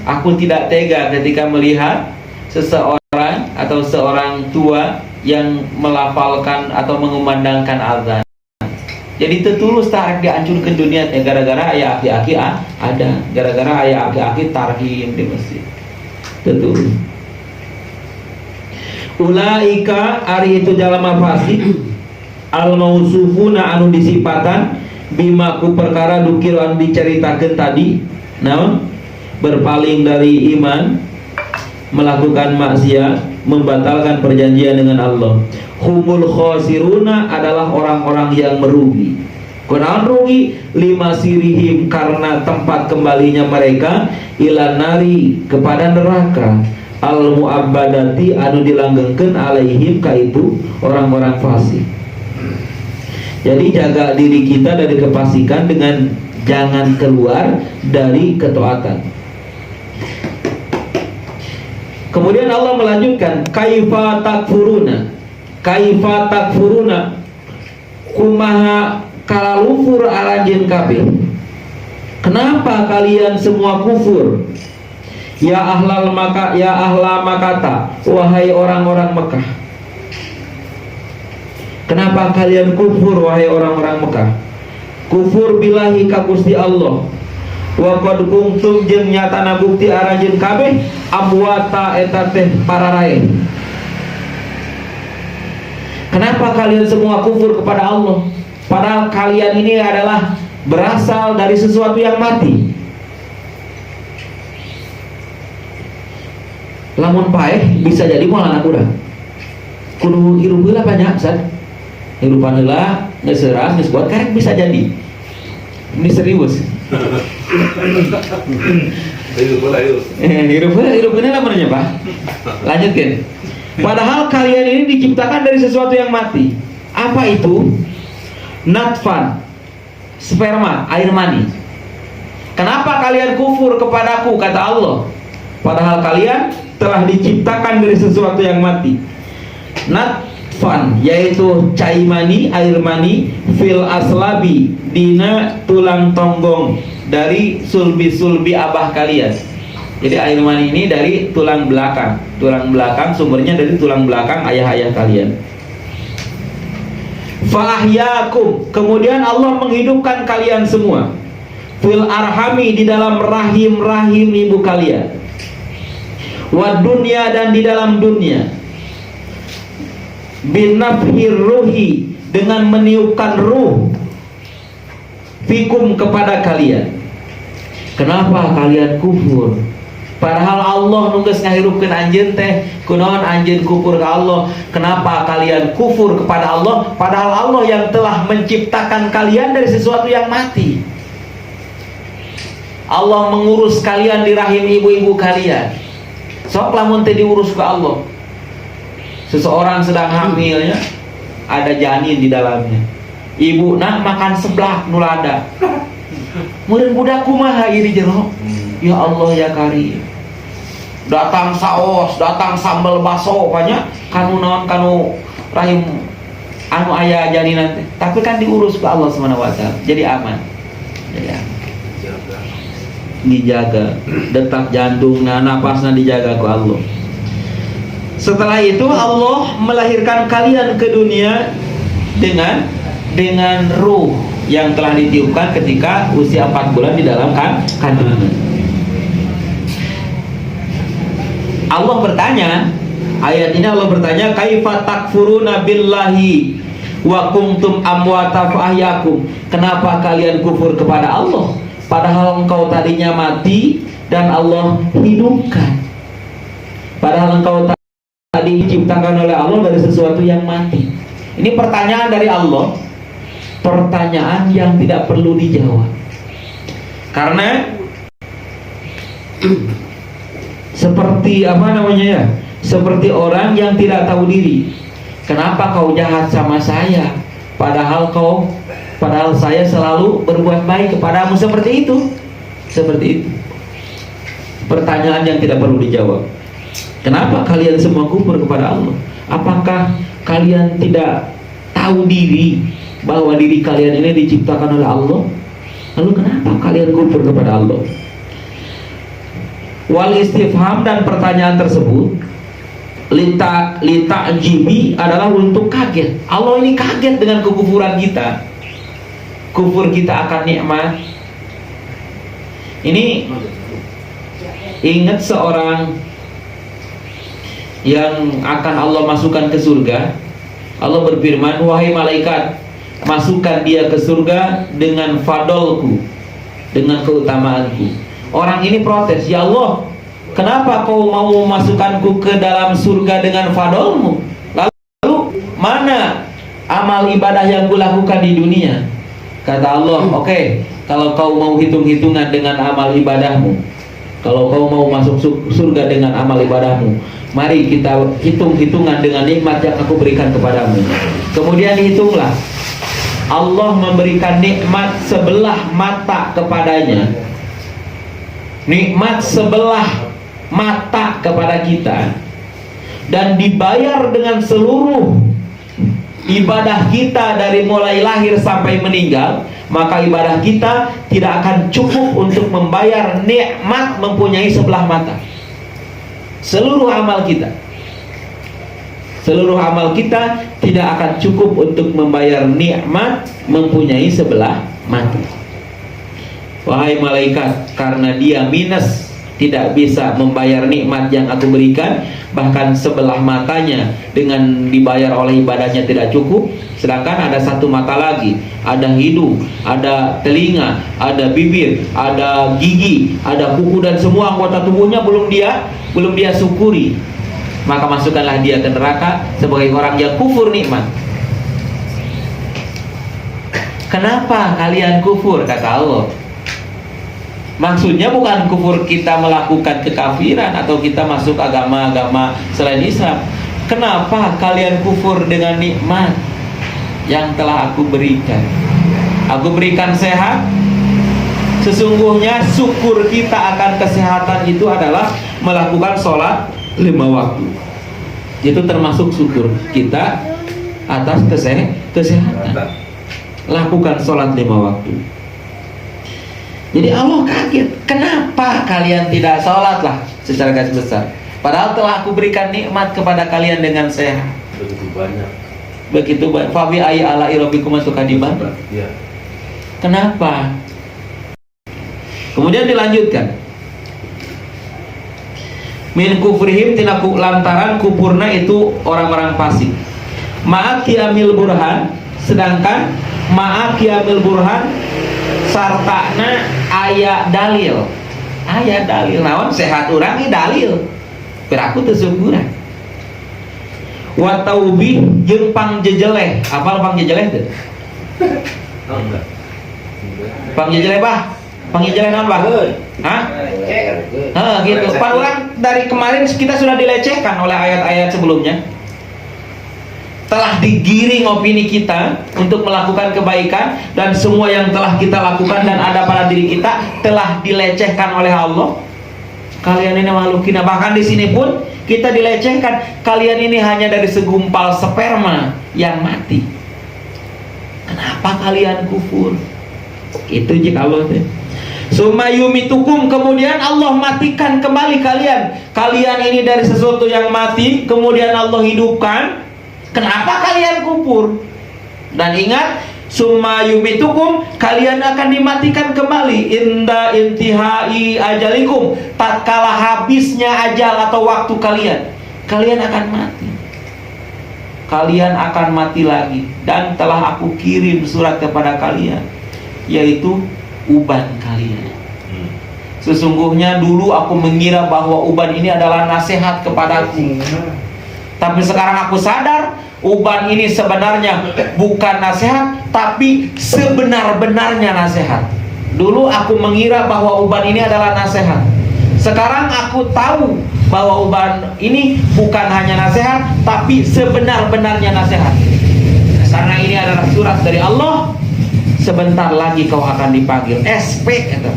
aku tidak tega ketika melihat seseorang atau seorang tua yang melafalkan atau mengumandangkan azan. Jadi tetulus tarik dihancurkan dunia gara-gara ayah aki-aki ada, gara-gara ayah aki-aki tarhim di masjid. Tetulus. Ulaika ari itu jalama fasik al-mausufuna anu disipatan bima ku perkara dukir anu diceritakeun tadi, naon? Berpaling dari iman, melakukan maksiat, membatalkan perjanjian dengan Allah. Humul khosiruna adalah orang-orang yang merugi. Kunaon rugi? Lima sirihim, karena tempat kembalinya mereka ila nari, kepada neraka. Al mu'abbadati anu dilanggengkeun alaihim kaitu orang-orang fasik. Jadi jaga diri kita dari kefasikan dengan jangan keluar dari ketaatan. Kemudian Allah melanjutkan, kaifa takfuruna kumaha kalalufur alanjeun kabeh. Kenapa kalian semua kufur? Ya ahla Makata, wahai orang-orang Mekah. Kenapa kalian kufur wahai orang-orang Mekah? Kufur billahi ka Gusti Allah. Wa qad kuntum jeung nyatana bukti arajeun kabeh amwata eta teh pararae. Kenapa kalian semua kufur kepada Allah? Padahal kalian ini adalah berasal dari sesuatu yang mati. Lamun paeh bisa jadi moal anak urang. Kudu hirup heula banyak san. Hirupan heula geus seuras geus kuat karek bisa jadi. Ini serius. Hirup heula namanya Pak. Lanjutkan. Padahal kalian ini diciptakan dari sesuatu yang mati. Apa itu? Natfan, sperma, air mani. Kenapa kalian kufur kepadaku, kata Allah? Padahal kalian telah diciptakan dari sesuatu yang mati. Natfan, yaitu cai mani, air mani, fil aslabi, dina tulang tonggong, dari sulbi-sulbi abah kalian. Jadi air mani ini dari tulang belakang. Tulang belakang sumbernya dari tulang belakang ayah-ayah kalian. Fa'ahyakum, kemudian Allah menghidupkan kalian semua. Fil arhami, di dalam rahim-rahim ibu kalian. Wa dunya, dan di dalam dunia. Binafhir ruhi, dengan meniupkan ruh. Fikum, kepada kalian. Kenapa kalian kufur? Padahal Allah nungges ngahirupkeun anjeun teh, kunaon anjeun kufur ke Allah? Kenapa kalian kufur kepada Allah? Padahal Allah yang telah menciptakan kalian dari sesuatu yang mati. Allah mengurus kalian di rahim ibu-ibu kalian. Sok lamun teh diurus ke Allah. Seseorang sedang hamilnya, ada janin di dalamnya. Ibu nak makan seblak nulada. Meureun budak kumaha ieu di jero? Ya Allah ya Karim. Datang saos, datang sambal baso banyak kanu naon kanu rahim anu aya janinan teh. Tapi kan diurus ke Allah Subhanahu wa taala. Jadi aman. Jadi aman. Dijaga, detak jantungna, napasna dijaga ku Allah. Setelah itu Allah melahirkan kalian ke dunia dengan ruh yang telah ditiupkan ketika usia 4 bulan di dalam kandungan. Allah bertanya, ayat ini Allah bertanya, kaifa takfuruna billahi wa kuntum amwata fa ahyakum. Kenapa kalian kufur kepada Allah? Padahal engkau tadinya mati dan Allah hidupkan. Padahal engkau tadi diciptakan oleh Allah dari sesuatu yang mati. Ini pertanyaan dari Allah, pertanyaan yang tidak perlu dijawab. Karena seperti seperti orang yang tidak tahu diri. Kenapa kau jahat sama saya? Padahal saya selalu berbuat baik kepadamu. Seperti itu. Pertanyaan yang tidak perlu dijawab. Kenapa kalian semua kufur kepada Allah? Apakah kalian tidak tahu diri bahwa diri kalian ini diciptakan oleh Allah? Lalu kenapa kalian kufur kepada Allah? Wal istifham, dan pertanyaan tersebut lita'jibi adalah untuk kaget. Allah ini kaget dengan kekufuran kita. Kufur kita akan nikmat. Ini ingat seorang yang akan Allah masukkan ke surga. Allah berfirman, wahai malaikat, masukkan dia ke surga dengan fadolku, dengan keutamaanku. Orang ini protes, ya Allah, kenapa kau mau masukkanku ke dalam surga dengan fadolmu? Lalu mana amal ibadah yang kulakukan di dunia? Kata Allah, oke, kalau kau mau hitung-hitungan dengan amal ibadahmu, kalau kau mau masuk surga dengan amal ibadahmu, mari kita hitung-hitungan dengan nikmat yang aku berikan kepadamu. Kemudian dihitunglah. Allah memberikan nikmat sebelah mata kepadanya. Nikmat sebelah mata kepada kita. Dan dibayar dengan seluruh ibadah kita dari mulai lahir sampai meninggal. Maka ibadah kita tidak akan cukup untuk membayar nikmat mempunyai sebelah mata. Seluruh amal kita tidak akan cukup untuk membayar nikmat mempunyai sebelah mata. Wahai malaikat, karena dia minus, tidak bisa membayar nikmat yang aku berikan, bahkan sebelah matanya dengan dibayar oleh ibadahnya tidak cukup, sedangkan ada satu mata lagi, ada hidung, ada telinga, ada bibir, ada gigi, ada kuku, dan semua anggota tubuhnya belum dia syukuri. Maka masukkanlah dia ke neraka sebagai orang yang kufur nikmat. Kenapa kalian kufur? Kata Allah. Maksudnya bukan kufur kita melakukan kekafiran atau kita masuk agama-agama selain Islam. Kenapa kalian kufur dengan nikmat yang telah aku berikan? Aku berikan sehat. Sesungguhnya syukur kita akan kesehatan itu adalah melakukan sholat 5 waktu. Itu termasuk syukur kita atas kesehatan. Lakukan sholat 5 waktu. Jadi Allah kaget, kenapa kalian tidak sholat lah secara garis besar, padahal telah aku berikan nikmat kepada kalian dengan sehat. Begitu banyak. Fabi ayyi ala'i rabbikum tukadiban. Ya. Kenapa? Kemudian dilanjutkan, min kufrihim, tinaku lantaran kupurna itu orang-orang fasik. Ma'ak qiyamil burhan, sedangkan ma'ak qiyamil burhan sartana ayat dalil. Naon sehat orang ini dalil. Peraku teu syukuran. Wa taubih jeung pangjejeleh. Apal pangjejeleh teh? Pangjejeleh bah. Pangjejeleh naon bah? Hah? Gitu. Pan orang dari kemarin kita sudah dilecehkan oleh ayat-ayat sebelumnya. Telah digiring opini kita untuk melakukan kebaikan, dan semua yang telah kita lakukan dan ada pada diri kita telah dilecehkan oleh Allah. Kalian ini makhluk hina. Bahkan di sini pun kita dilecehkan. Kalian ini hanya dari segumpal sperma yang mati. Kenapa kalian kufur? Itu jika Allah. Sumayumitukum, kemudian Allah matikan kembali kalian. Kalian ini dari sesuatu yang mati, kemudian Allah hidupkan. Kenapa kalian kufur? Dan ingat, summa yumitukum, kalian akan dimatikan kembali inda intihai ajalikum, tatkala habisnya ajal atau waktu kalian akan mati. Kalian akan mati lagi. Dan telah aku kirim surat kepada kalian, yaitu uban kalian. Sesungguhnya dulu aku mengira bahwa uban ini adalah nasihat kepadaku. Tapi sekarang aku sadar uban ini sebenarnya bukan nasihat, tapi sebenar-benarnya nasihat. Dulu aku mengira bahwa uban ini adalah nasihat. Sekarang aku tahu bahwa uban ini bukan hanya nasihat, tapi sebenar-benarnya nasihat. Karena ini adalah surat dari Allah. Sebentar lagi kau akan dipanggil SP itu.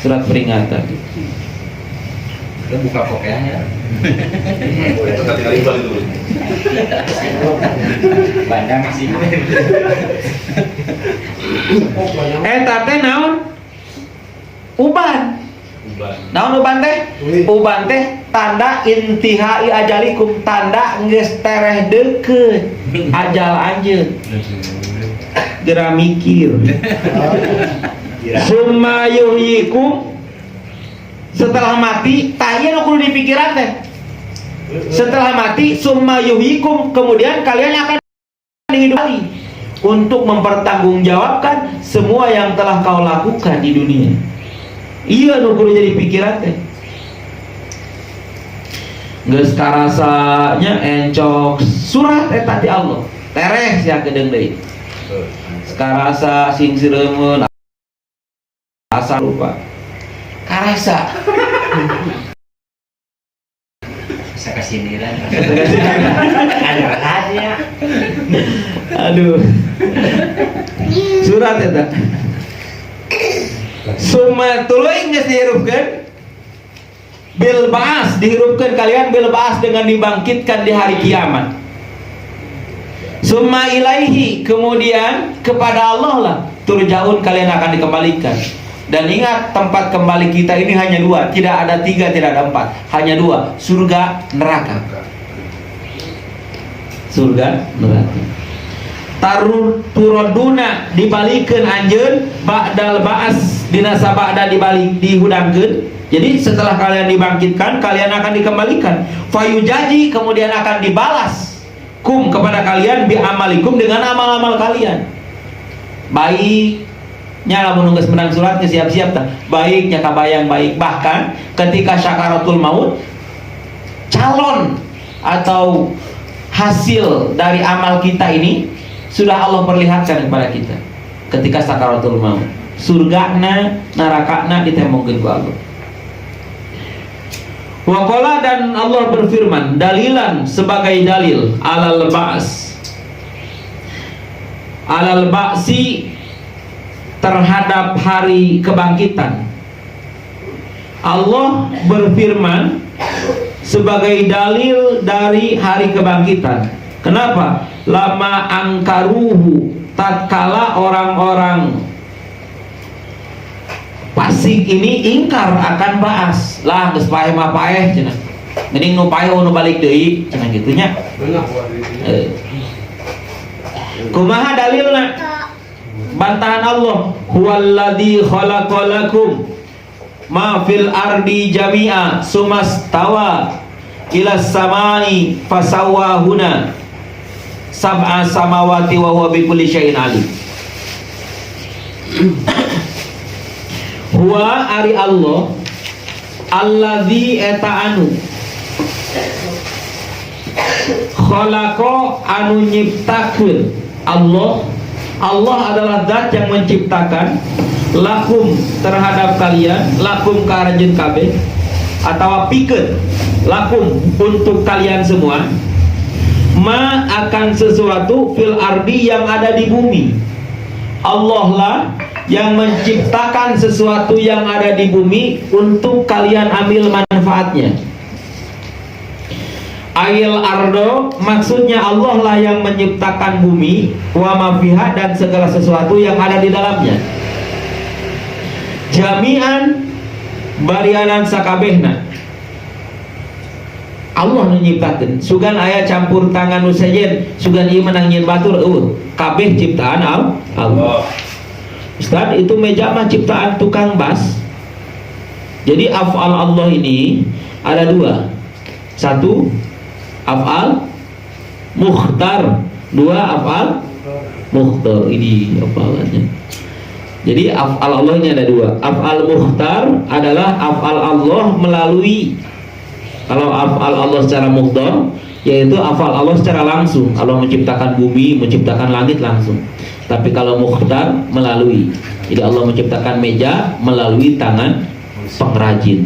Surat peringatan. Kita buka kopiahnya. Itu tadi kali dulu. Bandang sih. Teh naon? Uban. Naon uban teh? Uban teh tanda intihai ajalikum, tanda geus tereh deukeut ajal anjeun. Geura mikir. Summa yuhyikum, setelah mati tanya nu kudu dipikiran teh. Setelah mati summa yuhyikum, kemudian kalian akan dihidup lagi untuk mempertanggungjawabkan semua yang telah kau lakukan di dunia. Iya nu kudu jadi pikiran teh. Geus karasanya encok surat eta ti Allah. Tereh sia gedeung deui. Karasa sing sireun asa lupa. Karasa. Saya kasih nilai. Ada rahasia. Aduh. Surat eta. Summa tuluy geus dihirupkeun. Bil ba'as, dihirupkeun kalian bil ba'as dengan dibangkitkan di hari kiamat. Summa ilaihi, kemudian kepada Allah lah turja'un, kalian akan dikembalikan. Dan ingat, tempat kembali kita ini hanya dua, tidak ada tiga, tidak ada empat, hanya dua, surga, neraka. Surga, neraka. Turaduna, dibalikeun anjeun ba'dal ba'as, dina sabada dibalik dihudangkeun. Jadi setelah kalian dibangkitkan, kalian akan dikembalikan. Fayujaji, kemudian akan dibalas kum kepada kalian bi amalikum, dengan amal-amal kalian. Baiknya lamun geus menang surat ke siap-siap tah. Baiknya kabayang baik. Bahkan ketika syakaratul maut, calon atau hasil dari amal kita ini sudah Allah perlihatkan kepada kita ketika sakaratul maut. Surgana, narakana ditembongkeun ku Allah. Waqala, dan Allah berfirman, dalilan, sebagai dalil, alal ba'si, terhadap hari kebangkitan. Allah berfirman sebagai dalil dari hari kebangkitan. Kenapa? Lama angkaruhu, tatkala orang-orang pasik ini ingkar akan ba'as. Lah geus paeh mah paeh cenah. Geuning nu paeh nu balik deui cenah kitu nya. Kumaha dalilna? Bantahan Allah, huwallazi khalaqalakum ma fil ardi jami'a sumastawa ila samai fasawwahuna sab'a samawati wa huwa bikulli syai'in alim. Huwa ari Allah alladzi eta anu khalaqa, anu nyiptakeun. Allah adalah zat yang menciptakan lakum, terhadap kalian, lakum karajin kabeh atau pikeun lakum, untuk kalian semua, ma akan sesuatu fil ardi, yang ada di bumi. Allah lah yang menciptakan sesuatu yang ada di bumi untuk kalian ambil manfaatnya. Ail ardo, maksudnya Allah lah yang menciptakan bumi, wa mafiha, dan segala sesuatu yang ada di dalamnya. Jami'an, barianan sakabehna. Allah menciptakan. Sugan aya campur tangan nusajen, sugan ieu menang nyin batur, kabeh ciptaan Allah. Ustaz, itu meja mah ciptaan tukang bas. Jadi af'al Allah ini ada dua. Satu, af'al mukhtar. Dua, af'al mukhtar. Ini afalannya. Jadi af'al Allah ini ada dua. Af'al mukhtar adalah af'al Allah melalui. Kalau af'al Allah secara mukhtar, yaitu af'al Allah secara langsung. Allah menciptakan bumi, menciptakan langit langsung. Tapi kalau mukhtar melalui. Jadi Allah menciptakan meja melalui tangan pengrajin.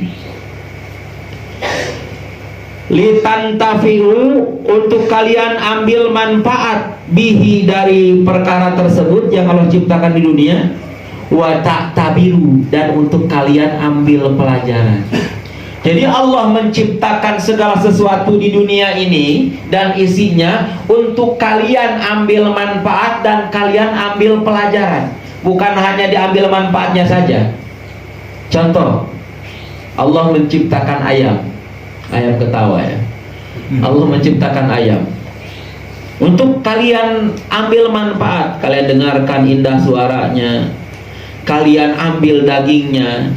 Litantafi'u, untuk kalian ambil manfaat bihi, dari perkara tersebut yang Allah ciptakan di dunia, wa ta'tabiru, dan untuk kalian ambil pelajaran. Jadi Allah menciptakan segala sesuatu di dunia ini dan isinya untuk kalian ambil manfaat dan kalian ambil pelajaran. Bukan hanya diambil manfaatnya saja. Contoh, Allah menciptakan ayam. Ayam ketawa ya. Allah menciptakan ayam untuk kalian ambil manfaat. Kalian dengarkan indah suaranya, kalian ambil dagingnya.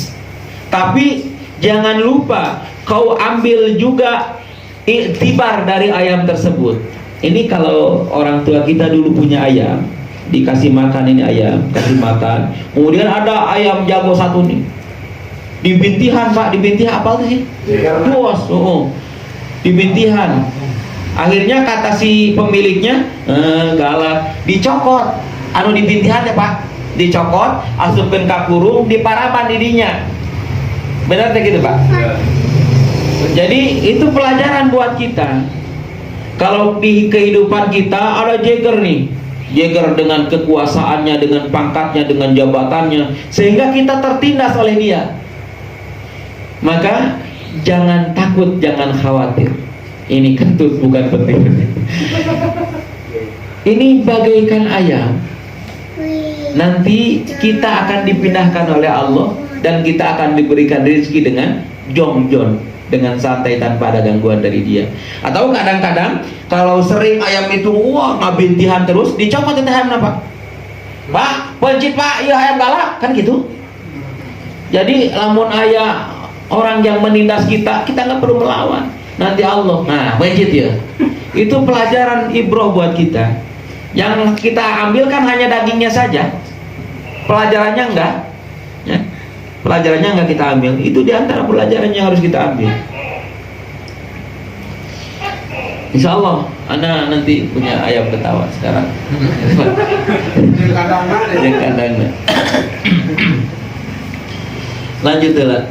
Tapi jangan lupa kau ambil juga iktibar dari ayam tersebut. Ini kalau orang tua kita dulu punya ayam, dikasih makan ini ayam, kasih makan. Kemudian ada ayam jago satu nih, dibintihan Pak, dibintihan apa sih? Bos, dibintihan. Akhirnya kata si pemiliknya, galak, dicokot. Anu dibintihan ya Pak, dicokot, asupkan ke kurung, diparapan didinya. Benar tak gitu Pak? Jadi itu pelajaran buat kita. Kalau di kehidupan kita ada Jagger nih, Jagger dengan kekuasaannya, dengan pangkatnya, dengan jabatannya, sehingga kita tertindas oleh dia. Maka jangan takut, jangan khawatir. Ini kentut bukan petir. Ini bagaikan ayam. Nanti kita akan dipindahkan oleh Allah dan kita akan diberikan rezeki dengan jong-jong, dengan santai tanpa ada gangguan dari dia. Atau kadang-kadang kalau sering ayam itu ngabintihan terus, dicopot itu ayam apa? Pak, pencit Pak, iya ayam galak, kan gitu. Jadi lamun ayah orang yang menindas kita, kita nggak perlu melawan. Nanti Allah, nah wajib ya. Itu pelajaran ibroh buat kita. Yang kita ambil kan hanya dagingnya saja. Pelajarannya enggak. Ya. Pelajarannya enggak kita ambil. Itu diantara pelajaran yang harus kita ambil. Insya Allah, Ana nanti punya ayam ketawa sekarang. Yang kandangnya. Lanjutlah.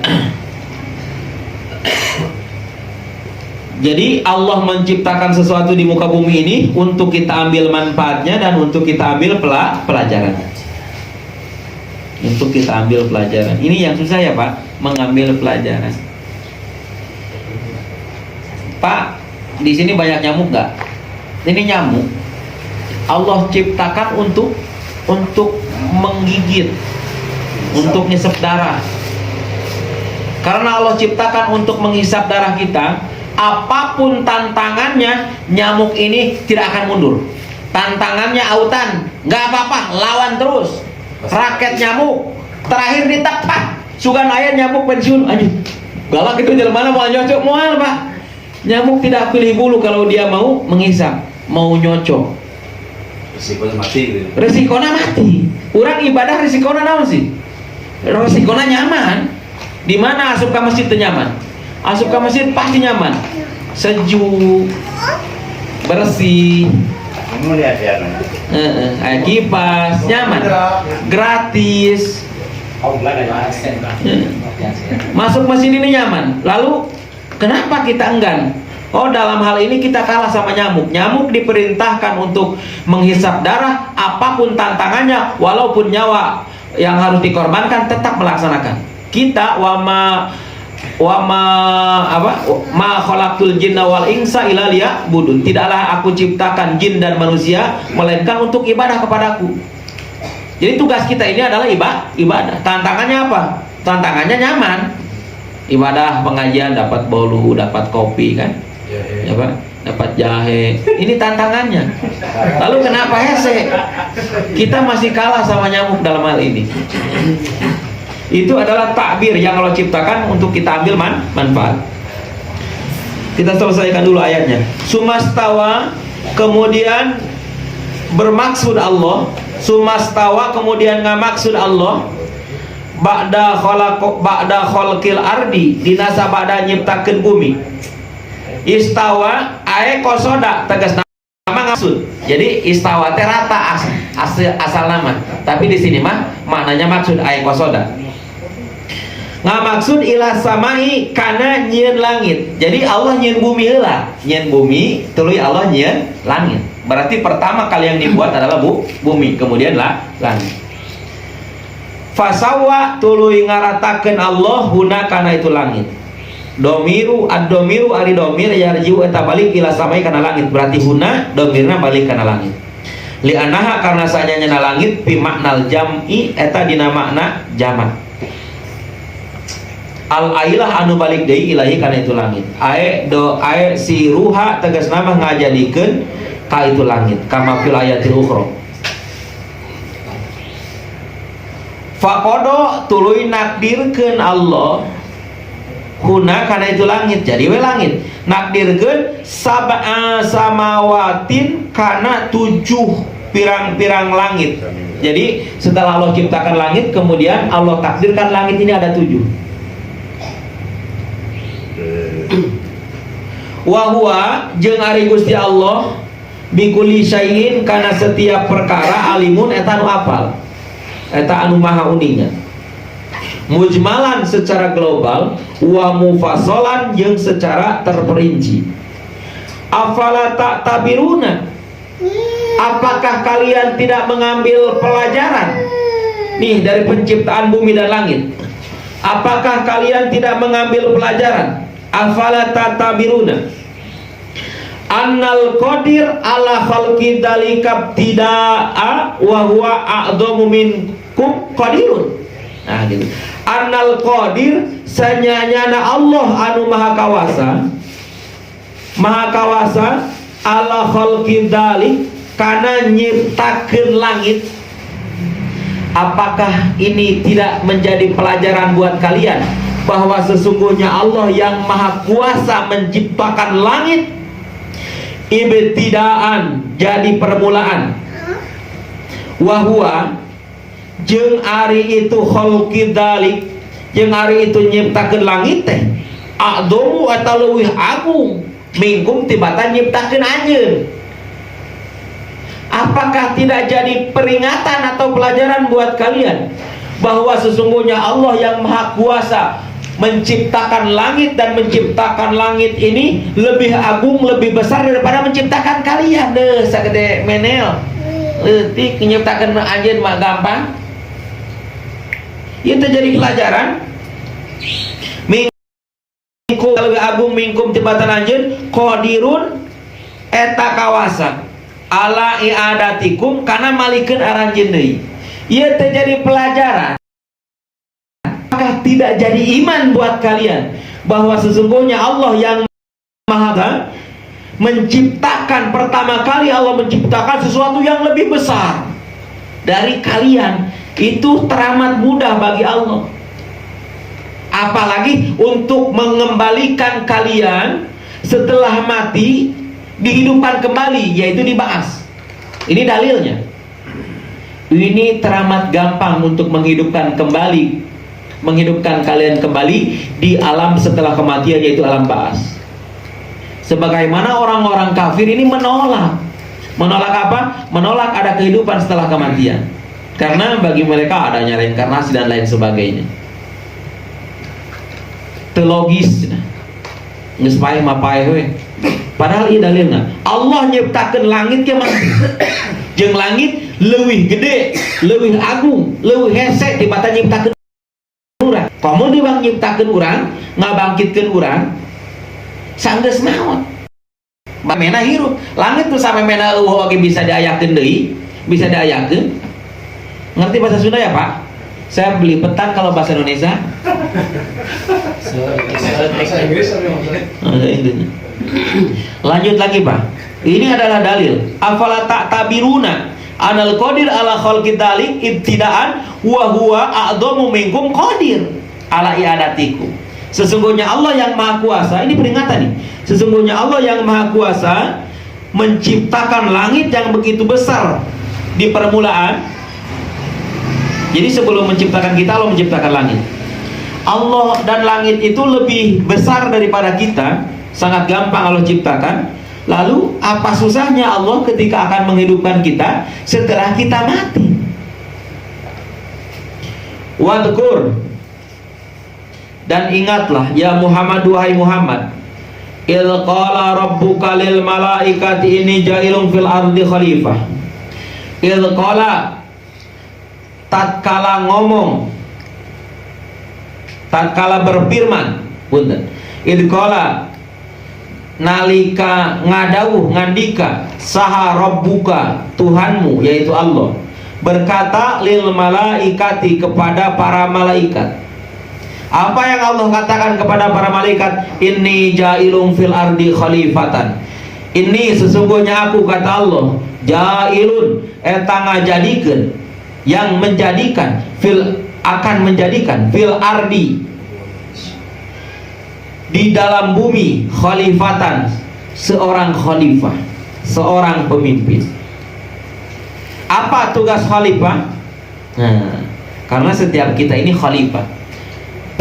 Jadi Allah menciptakan sesuatu di muka bumi ini untuk kita ambil manfaatnya dan untuk kita ambil pelajaran. Untuk kita ambil pelajaran. Ini yang susah ya Pak, mengambil pelajaran. Pak, di sini banyak nyamuk nggak? Ini nyamuk Allah ciptakan untuk menggigit, untuk nyesep darah. Karena Allah ciptakan untuk menghisap darah kita, apapun tantangannya, nyamuk ini tidak akan mundur. Tantangannya autan, nggak apa-apa, lawan terus. Raket nyamuk, terakhir ditepat, sugan ayah nyamuk pensiun, aja. Galak itu jalan mana mau nyocok mual Pak. Nyamuk tidak pilih bulu kalau dia mau menghisap, mau nyocok. Risikonya mati gitu. Risikonya mati. Orang ibadah risikonya naon sih? Risikonya nyaman. Di mana asup ke masjid nyaman? Asup ke masjid pasti nyaman, sejuk, bersih, kipas, nyaman, gratis. Masuk mesin ini nyaman. Lalu kenapa kita enggan? Oh, dalam hal ini kita kalah sama nyamuk. Nyamuk diperintahkan untuk menghisap darah, apapun tantangannya, walaupun nyawa yang harus dikorbankan tetap melaksanakan. Kita ma khalaqtul jinna wal insa illa liya'budun. Tidaklah aku ciptakan jin dan manusia melainkan untuk ibadah kepadaku. Jadi tugas kita ini adalah ibadah. Tantangannya apa? Tantangannya nyaman. Ibadah pengajian dapat bolu, dapat kopi kan? Ya Pak, dapat jahe. Ini tantangannya. Lalu kenapa hese? Kita masih kalah sama nyamuk dalam hal ini. Itu adalah takbir yang Allah ciptakan untuk kita ambil manfaat. Kita selesaikan dulu ayatnya. Sumastawa, kemudian bermaksud Allah Sumastawa kemudian ngamaksud Allah ba'da khalqil ardi dinasa ba'da nyiptakeun bumi. Istawa ae kosoda tegas nama maksud. Jadi istawa teh rata asal nama. Tapi di sini mah maknanya maksud ae kosoda. Ngamaksud ilah samai kana nyieun langit. Jadi Allah nyieun bumi heula. Nyieun bumi tuluy Allah nyieun langit. Berarti pertama kali yang dibuat adalah bumi, kemudian langit. Fasawa tuluy ngaratakeun Allah huna kana itu langit. Domiru ad-domiru ari domir yarjiu eta balik ila samai kana langit. Berarti huna domirna balik kana langit. Li anaha karena sanyana langit fi maknal jam'i eta dina makna jamak. Al ailah anu balik deui ilahi kana itu langit. Ae si ruha tegasna mah ngajadikeun ka itu langit kama fil ayatil ukhra. Faqodo tuluy nakdirkeun Allah huna kana itu langit jadi we langit nakdirkeun sab'a samawatin kana 7 pirang-pirang langit. Jadi setelah Allah ciptakan langit kemudian Allah takdirkan langit ini ada 7. Wa huwa jeung ari Gusti Allah bikulli syai'in kana setiap perkara alimun eta nu apal. Eta anu maha uningan. Mujmalan secara global wa mufassalan jeung secara terperinci. Afala ta'tabiruna? Apakah kalian tidak mengambil pelajaran nih dari penciptaan bumi dan langit? Apakah kalian tidak mengambil pelajaran? Afala ta'tabiruna? Annal qadir ala khalqi dzalika ibtida'a wa huwa a'dhamu minkum qadirun. Nah gitu. Annal qadir sanyanyana Allah anu maha kawasa ala khalqi dzalik kana nyiptakeun langit. Apakah ini tidak menjadi pelajaran buat kalian bahwa sesungguhnya Allah yang maha kuasa menciptakan langit ibtidaan jadi permulaan wahwa jeung ari itu khalqi dzalik jeung ari itu nyiptakeun langit teh a'dhamu eta leuwih agung mingkum tibatan nyiptakeun anjeun. Apakah tidak jadi peringatan atau pelajaran buat kalian bahwa sesungguhnya Allah yang maha kuasa menciptakan langit dan menciptakan langit ini lebih agung, lebih besar daripada menciptakan kalian. Deh, sagede menel. Leutik menciptakan anjeun mah gampang. Itu jadi pelajaran. Mingkum lebih agung mingkum tibatan anjeun qadirun eta kawasa ala i'adatikum kana malikeun aranjeun deui. Ieu teh jadi pelajaran. Apakah tidak jadi iman buat kalian bahwa sesungguhnya Allah yang maha menciptakan pertama kali Allah menciptakan sesuatu yang lebih besar dari kalian. Itu teramat mudah bagi Allah. Apalagi untuk mengembalikan kalian setelah mati dihidupkan kembali, yaitu dibahas. Ini dalilnya. Ini teramat gampang untuk menghidupkan kalian kembali di alam setelah kematian, yaitu alam ba'as. Sebagaimana orang-orang kafir ini menolak apa? Menolak ada kehidupan setelah kematian, karena bagi mereka adanya reinkarnasi dan lain sebagainya. Teologis geus paeh mapaeh we. Padahal ieu dalilna Allah nyiptakeun langit ke mah jeung langit leuwih gede, leuwih agung, leuwih hese tibatan nyiptakeun urang. Komo deui bang nyiptakeun urang, ngabangkitkeun urang, sanggeus naon? Bamena hirup. Langit tuh sampai mena eueuh oge bisa diayakeun deui, bisa diayakeun. Ngerti bahasa Sunda ya, Pak? Saya beli petan kalau bahasa Indonesia. Bahasa Inggris Lanjut lagi, Pak. Ini adalah dalil. Afala ta'tabiruna anal qadir ala khalqi dzalik ibtidaan wa huwa a'dhamu minkum qadir ala i'adatikum. Sesungguhnya Allah yang maha kuasa, ini peringatan nih. Sesungguhnya Allah yang maha kuasa menciptakan langit yang begitu besar di permulaan. Jadi sebelum menciptakan kita, Allah menciptakan langit. Allah dan langit itu lebih besar daripada kita, sangat gampang Allah ciptakan. Lalu apa susahnya Allah ketika akan menghidupkan kita setelah kita mati? Wadkur, dan ingatlah ya Muhammad, wahai Muhammad, il qala rabbuka lil malaikati inni ja'ilun fil ardi khalifah. Il qala, tatkala ngomong, tatkala berfirman, punten. Il qala, nalika ngadawuh ngandika saha rabbuka, Tuhanmu yaitu Allah, berkata lil malaikati, kepada para malaikat. Apa yang Allah katakan kepada para malaikat? Inni ja'ilun fil ardi khalifatan. Ini sesungguhnya aku, kata Allah, ja'ilun eta ngajadikeun, yang menjadikan, akan menjadikan, fil ardi, di dalam bumi, khalifatan, seorang khalifah, seorang pemimpin. Apa tugas khalifah? Nah, karena setiap kita ini khalifah.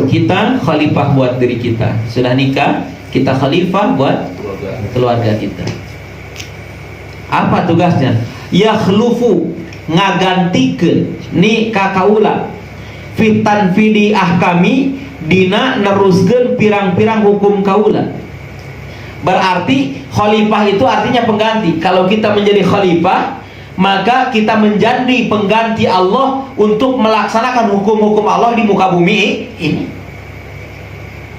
Kita khalifah buat diri kita. Sudah nikah, kita khalifah buat keluarga kita. Apa tugasnya? Yakhlufu, ngagantikeun ni kakaula, fitan fidi ahkami, dina neruskeun pirang-pirang hukum kaula. Berarti khalifah itu artinya pengganti. Kalau kita menjadi khalifah, maka kita menjadi pengganti Allah untuk melaksanakan hukum-hukum Allah di muka bumi ini.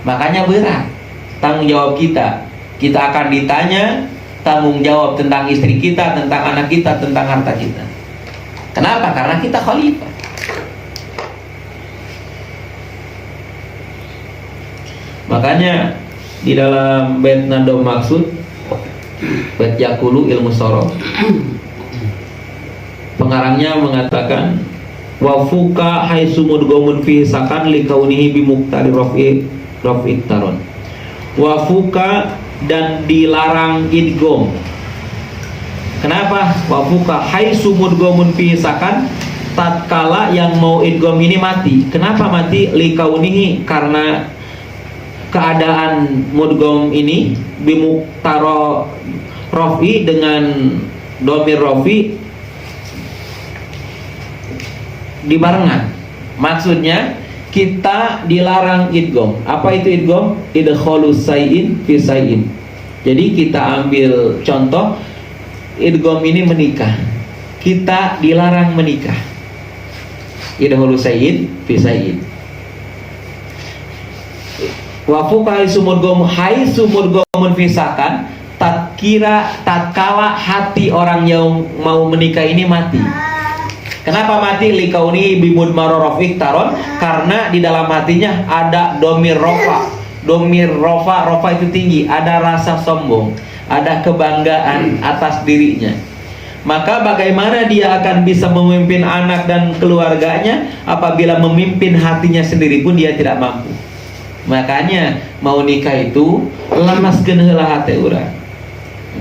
Makanya berat tanggung jawab kita. Kita akan ditanya tanggung jawab tentang istri kita, tentang anak kita, tentang harta kita. Kenapa? Karena kita khalifah. Makanya di dalam bait Nado Maksud, bait Yakulu Ilmu Sorof, pengarangnya mengatakan wafuka haisumud gomun fi sakan likaunihi bimuktari rofi taron. Wafuka, dan dilarang idgom. Kenapa? Wafuka haisumud gomun fi sakan, tatkala yang mau idgom ini mati. Kenapa mati? Likaunihi, karena keadaan mudgom ini bimuktaro rofi, dengan domir rofi dibarengan. Maksudnya kita dilarang idgom. Apa itu idgom? Idkhalus sayin fi sayin. Jadi kita ambil contoh, idgom ini menikah. Kita dilarang menikah. Idkhalus sayin fi sayin. Wa fuka haisumurgomun fisakan, tatkala hati orang yang mau menikah ini mati. Kenapa mati? Likauni bimud marorofik taron, karena di dalam hatinya ada domir rofa. Domir rofa, rofa itu tinggi, ada rasa sombong, ada kebanggaan atas dirinya. Maka bagaimana dia akan bisa memimpin anak dan keluarganya apabila memimpin hatinya sendiri pun dia tidak mampu. Makanya mau nikah itu lemaskeun heula hati urang.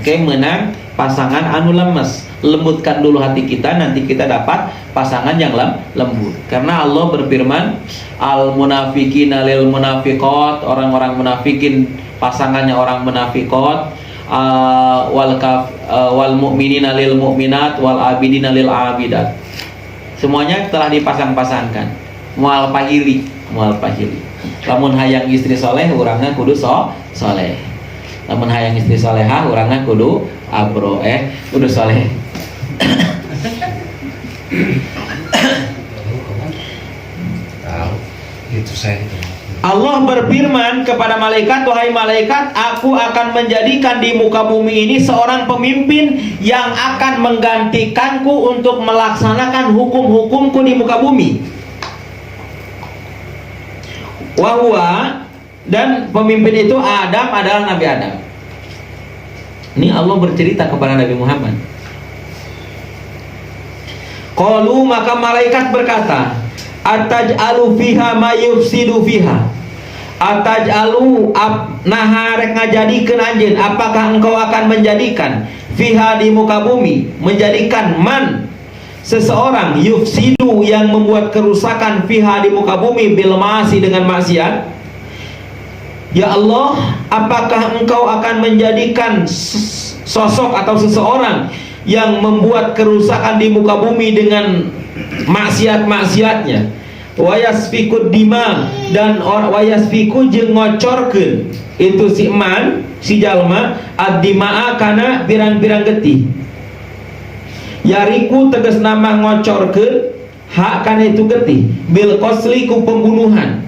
Oke, menang pasangan anu lemes. Lembutkan dulu hati kita, nanti kita dapat pasangan yang lembut. Karena Allah berfirman, al munafiqina lil munafiqat, orang-orang munafikin pasangannya orang munafiqat, wal mu'minina lil mu'minat, wal abidina lil abidat. Semuanya telah dipasang-pasangkan. Mual pahili. Lamun hayang istri soleh, urangna kudu soleh. Lamun hayang istri solehah, urangna kudu kudu soleh. Allah berfirman kepada malaikat, wahai malaikat, aku akan menjadikan di muka bumi ini seorang pemimpin yang akan menggantikanku untuk melaksanakan hukum-hukumku di muka bumi. Wahwa, dan pemimpin itu Adam adalah Nabi Adam. Ini Allah bercerita kepada Nabi Muhammad. Qalu, maka malaikat berkata, ataj'alu fiha ma yufsidu fiha. Ataj'alu naharek ngajadikeun anjeun, apakah engkau akan menjadikan fiha di muka bumi, menjadikan man seseorang yufsidu yang membuat kerusakan fiha di muka bumi bil ma'asi dengan maksiat, ya Allah, apakah engkau akan menjadikan sosok atau seseorang yang membuat kerusakan di muka bumi dengan maksiat-maksiatnya, wayasfikud dima, dan wayasfiku jeung ngocorkeun itu si man, si jalma ad-dimaa kana pirang-pirang getih. Yariku tegas nama ngocorkeun hak kana itu getih bil qasli ku pembunuhan.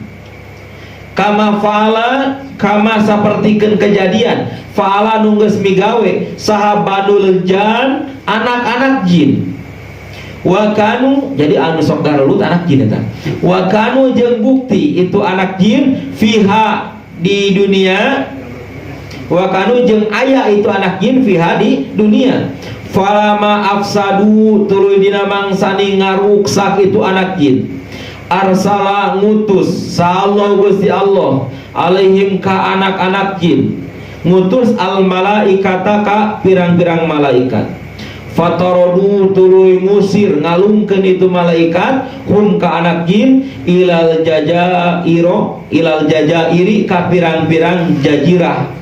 Kama fa'ala, kama sapertikeun kejadian fa'ala nunggeus migawe sahabanul jan, anak-anak jin. Wakanu, jadi anu sok garulut anak jin eta. Wakanu jeung bukti itu anak jin fiha di dunia. Wakanu jeung aya itu anak jin fiha di dunia. Falama afsadu tuluy dina mangsani ngaruksak itu anak jin. Arsala ngutus sa'allahu Gusti Allah alaihim ka anak-anak jin, ngutus al malaikata ka pirang-pirang malaikat. Fatorodu tuluy ngusir ngalungkeun itu malaikat hum ka anak jin ilal jajairi ka pirang-pirang jazirah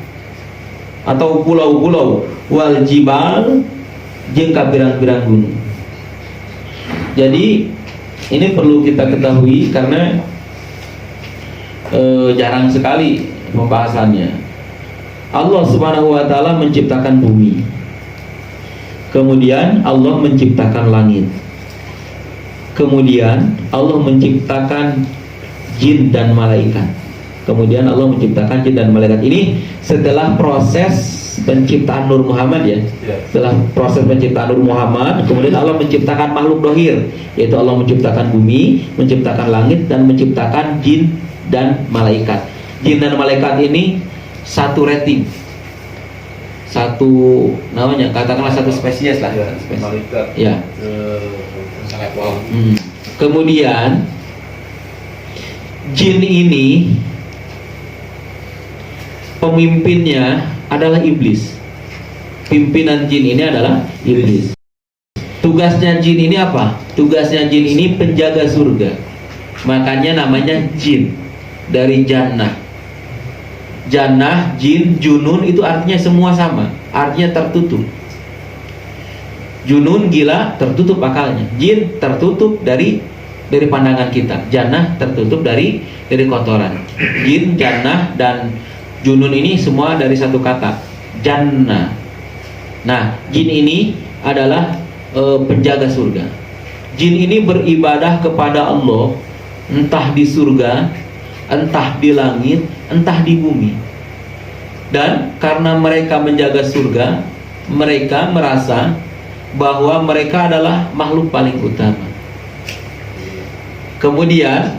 atau pulau-pulau, wal jibal jeung ka pirang-pirang gunung. Jadi ini perlu kita ketahui karena jarang sekali pembahasannya. Allah Subhanahu wa taala menciptakan bumi. Kemudian Allah menciptakan langit. Kemudian Allah menciptakan jin dan malaikat. Kemudian Allah menciptakan jin dan malaikat. Ini setelah proses penciptaan Nur Muhammad ya. Setelah proses penciptaan Nur Muhammad, kemudian Allah menciptakan makhluk dohir, yaitu Allah menciptakan bumi, menciptakan langit, dan menciptakan jin dan malaikat. Jin dan malaikat ini satu rating, satu namanya, katakanlah satu spesies lah. Malaikat. Ya. Level. Kemudian jin ini pemimpinnya adalah iblis. Pimpinan jin ini adalah iblis. Tugasnya jin ini apa? Tugasnya jin ini penjaga surga. Makanya namanya jin, dari jannah. Jannah, jin, junun itu artinya semua sama, artinya tertutup. Junun gila, tertutup akalnya. Jin tertutup dari pandangan kita. Jannah tertutup dari kotoran. Jin, jannah, dan junun ini semua dari satu kata, jannah. Nah, jin ini adalah penjaga surga. Jin ini beribadah kepada Allah, entah di surga, entah di langit, entah di bumi. Dan karena mereka menjaga surga, mereka merasa bahwa mereka adalah makhluk paling utama. Kemudian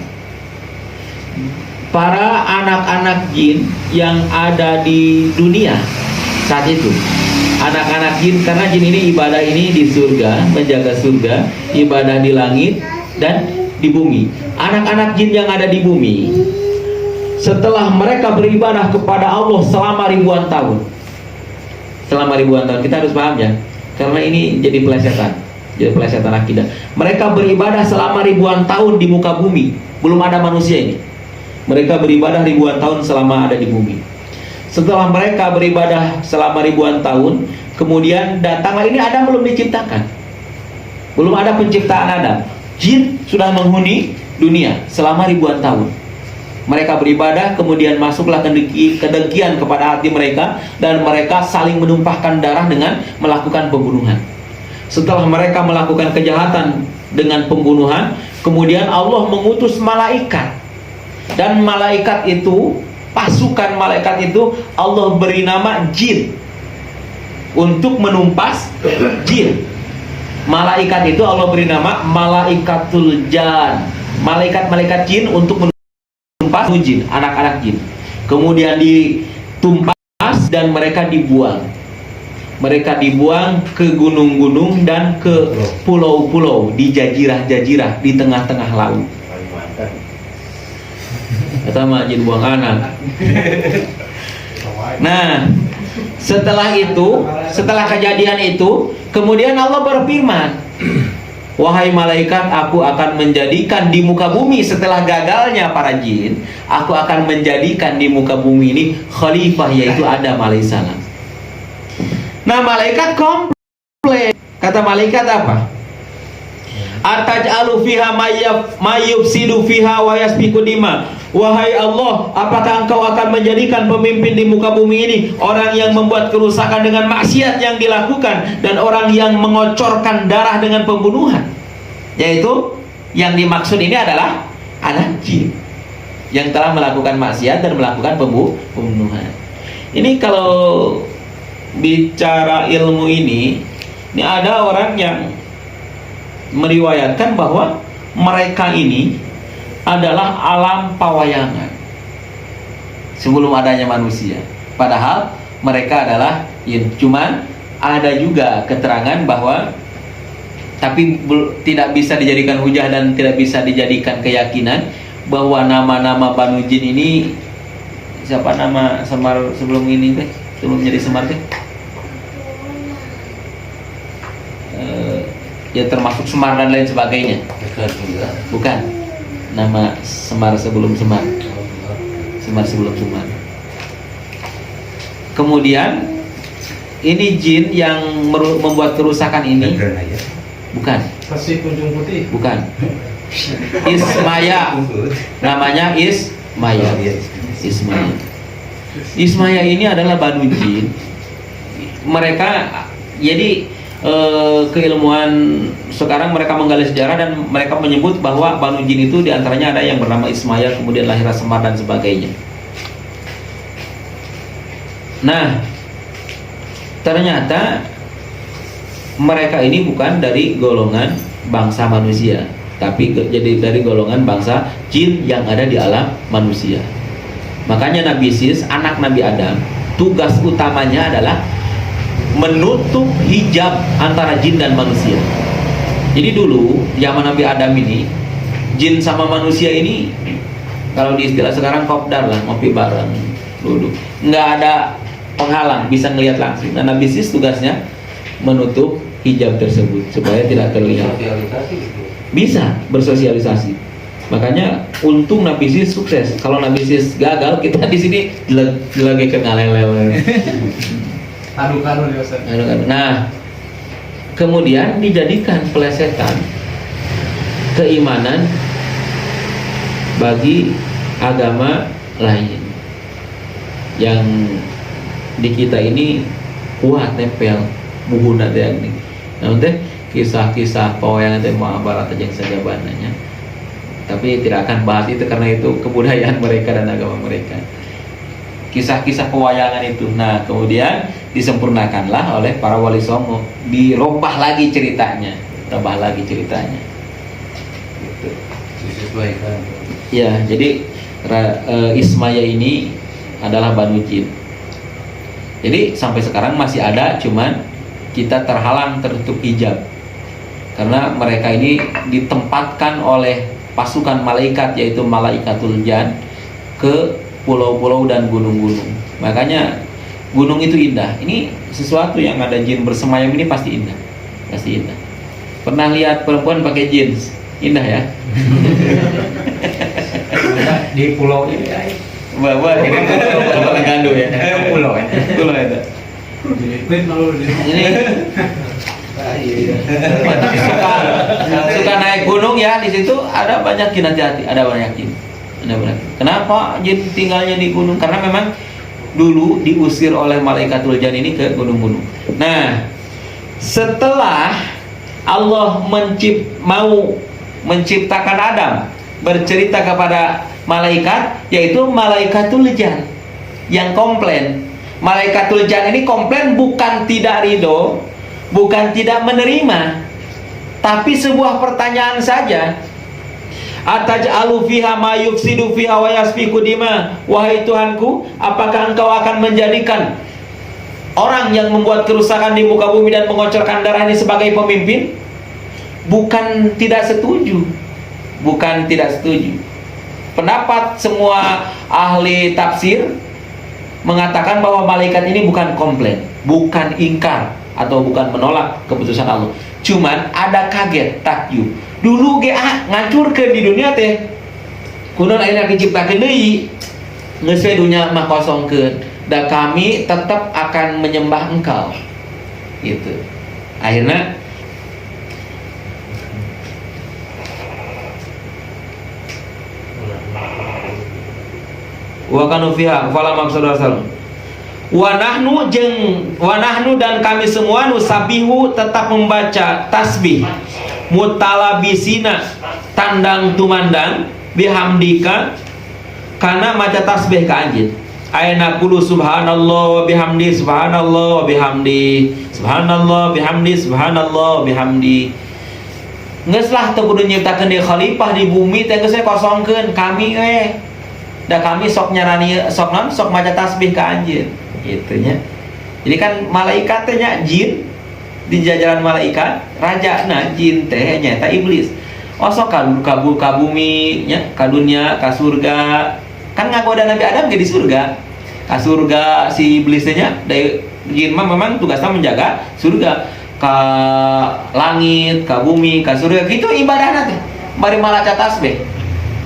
para anak-anak jin yang ada di dunia saat itu, anak-anak jin, karena jin ini ibadah ini di surga, menjaga surga, ibadah di langit dan di bumi. Anak-anak jin yang ada di bumi, setelah mereka beribadah kepada Allah selama ribuan tahun, kita harus paham ya, karena ini jadi pelesetan akidah. Mereka beribadah selama ribuan tahun di muka bumi, belum ada manusia ini. Mereka beribadah ribuan tahun selama ada di bumi. Setelah mereka beribadah selama ribuan tahun, kemudian datanglah, ini Adam belum diciptakan, belum ada penciptaan Adam. Jin sudah menghuni dunia selama ribuan tahun. Mereka beribadah, kemudian masuklah kedengkian kepada hati mereka, dan mereka saling menumpahkan darah dengan melakukan pembunuhan. Setelah mereka melakukan kejahatan dengan pembunuhan, kemudian Allah mengutus malaikat. Dan malaikat itu, pasukan malaikat itu Allah beri nama jin, untuk menumpas jin. Malaikat itu Allah beri nama malaikatul jan, malaikat-malaikat jin untuk menumpas jin, anak-anak jin. Kemudian ditumpas dan mereka dibuang. Mereka dibuang ke gunung-gunung dan ke pulau-pulau, di jazirah-jazirah di tengah-tengah laut. Pertama jin buang anak. Nah, setelah kejadian itu, kemudian Allah berfirman, wahai malaikat, aku akan menjadikan di muka bumi setelah gagalnya para jin, aku akan menjadikan di muka bumi ini khalifah, yaitu Adam alaihissalam. Nah, malaikat komplain. Kata malaikat apa? Ataj'alu fiha mayyufsidu fiha wa yasfiku dima. Wahai Allah, apakah engkau akan menjadikan pemimpin di muka bumi ini orang yang membuat kerusakan dengan maksiat yang dilakukan, dan orang yang mengocorkan darah dengan pembunuhan? Yaitu yang dimaksud ini adalah anak jin yang telah melakukan maksiat dan melakukan pembunuhan. Ini kalau bicara ilmu ini ada orang yang meriwayatkan bahwa mereka ini adalah alam pawayangan sebelum adanya manusia. Padahal mereka adalah jin. Cuman ada juga keterangan bahwa tapi tidak bisa dijadikan hujah dan tidak bisa dijadikan keyakinan bahwa nama-nama Banu Jin ini, siapa nama Semar sebelum ini teh, sebelum jadi Semar teh, ya termasuk Semar dan lain sebagainya. Bukan. Nama Semar sebelum Semar. Semar sebelum Semar. Kemudian ini jin yang membuat kerusakan ini. Bukan. Kasih kunjung putih. Bukan. Ismaya. Namanya Ismaya. Ismaya. Ismaya ini adalah Banu Jin. Mereka jadi keilmuan sekarang mereka menggali sejarah dan mereka menyebut bahwa Banu Jin itu diantaranya ada yang bernama Ismaya, kemudian lahirlah Semar dan sebagainya. Nah, ternyata mereka ini bukan dari golongan bangsa manusia, tapi jadi dari golongan bangsa jin yang ada di alam manusia. Makanya Nabi Sis, anak Nabi Adam, tugas utamanya adalah menutup hijab antara jin dan manusia. Jadi dulu zaman Nabi Adam ini, jin sama manusia ini kalau di istilah sekarang kopdar lah, ngopi bareng, duduk, nggak ada penghalang, bisa ngelihat langsung. Dan Nabi Sis tugasnya menutup hijab tersebut supaya tidak terlihat. Bisa bersosialisasi. Makanya untung Nabi Sis sukses. Kalau Nabi Sis gagal, kita di sini lagi kenal-lele. Adu-adu ya Ustaz. Nah, kemudian dijadikan pelesetan keimanan bagi agama lain yang di kita ini kuat nempel buhuna teh ini. Nah, teh kisah-kisah pawayangan teh Mahabharata jeung sajabananya. Tapi tidak akan bahas itu karena itu kebudayaan mereka dan agama mereka. Kisah-kisah pewayangan itu. Nah, kemudian disempurnakanlah oleh para wali songo, dirubah lagi ceritanya, tambah lagi ceritanya. Gitu. Disesuaikan. Ya, jadi Ismaya ini adalah Banu Jin. Jadi sampai sekarang masih ada, cuman kita terhalang, tertutup hijab karena mereka ini ditempatkan oleh pasukan malaikat, yaitu Malaikatul Jan, ke pulau-pulau dan gunung-gunung. Makanya gunung itu indah. Ini sesuatu yang ada jin bersemayam ini pasti indah. Pasti indah. Pernah lihat perempuan pakai jeans? Indah ya? Di pulau ini Buat ini pulau Gandu ya. pulau ya. Pulau itu. Ini suka naik gunung ya, di situ ada banyak jin, hati-hati, ada banyak jin. Kenapa jin tinggalnya di gunung? Karena memang dulu diusir oleh Malaikatul Jan ini ke gunung-gunung. Nah, setelah Allah mau menciptakan Adam, bercerita kepada malaikat, yaitu Malaikatul Jan yang komplain. Malaikatul Jan ini komplain bukan tidak ridho, bukan tidak menerima, tapi sebuah pertanyaan saja. Ataj'alu fiha ma yufsidu fiha wa yasfiku dima. Wahai Tuhanku, apakah engkau akan menjadikan orang yang membuat kerusakan di muka bumi dan mengocorkan darah ini sebagai pemimpin? Bukan tidak setuju. Bukan tidak setuju. Pendapat semua ahli tafsir mengatakan bahwa malaikat ini bukan komplain, bukan ingkar atau bukan menolak keputusan Allah, Cuman ada kaget takjub. Dulu ge ngancurkeun di dunia teh. Kunaon ayeuna diciptakeun deui. Geus we dunya mah kosongkeun. Da kami tetap akan menyembah Engkau. Gitu. Akhirnya wa kanu fiha fala maksudul asal. Wa nahnu dan kami semua nusabihu tetap membaca tasbih mutalabisina tandang tumandang bihamdika karena maca tasbih ka anjeun. Ayeuna kudu subhanallah wa bihamdi subhanallah wa bihamdi subhanallah bihamdi subhanallah bihamdi. Geus lah teu kudu nyiptakeun deui khalifah di bumi teh geus kosongkeun kami we. Da kami sok nyarani sok maca tasbih ka anjeun. Gitu nya. Jadi kan malaikat teh nya jin di jajaran malaikat, rajana jin teh nyaeta iblis. Osok ka bumi nya, ka dunya, ka surga. Kan ngagoda Nabi Adam ge di surga. Ka surga si iblis teh nya dari jin mah memang tugasnya menjaga surga. Ka langit, ka bumi, ka surga gitu ibadahna teh. Bari malaca tasbih.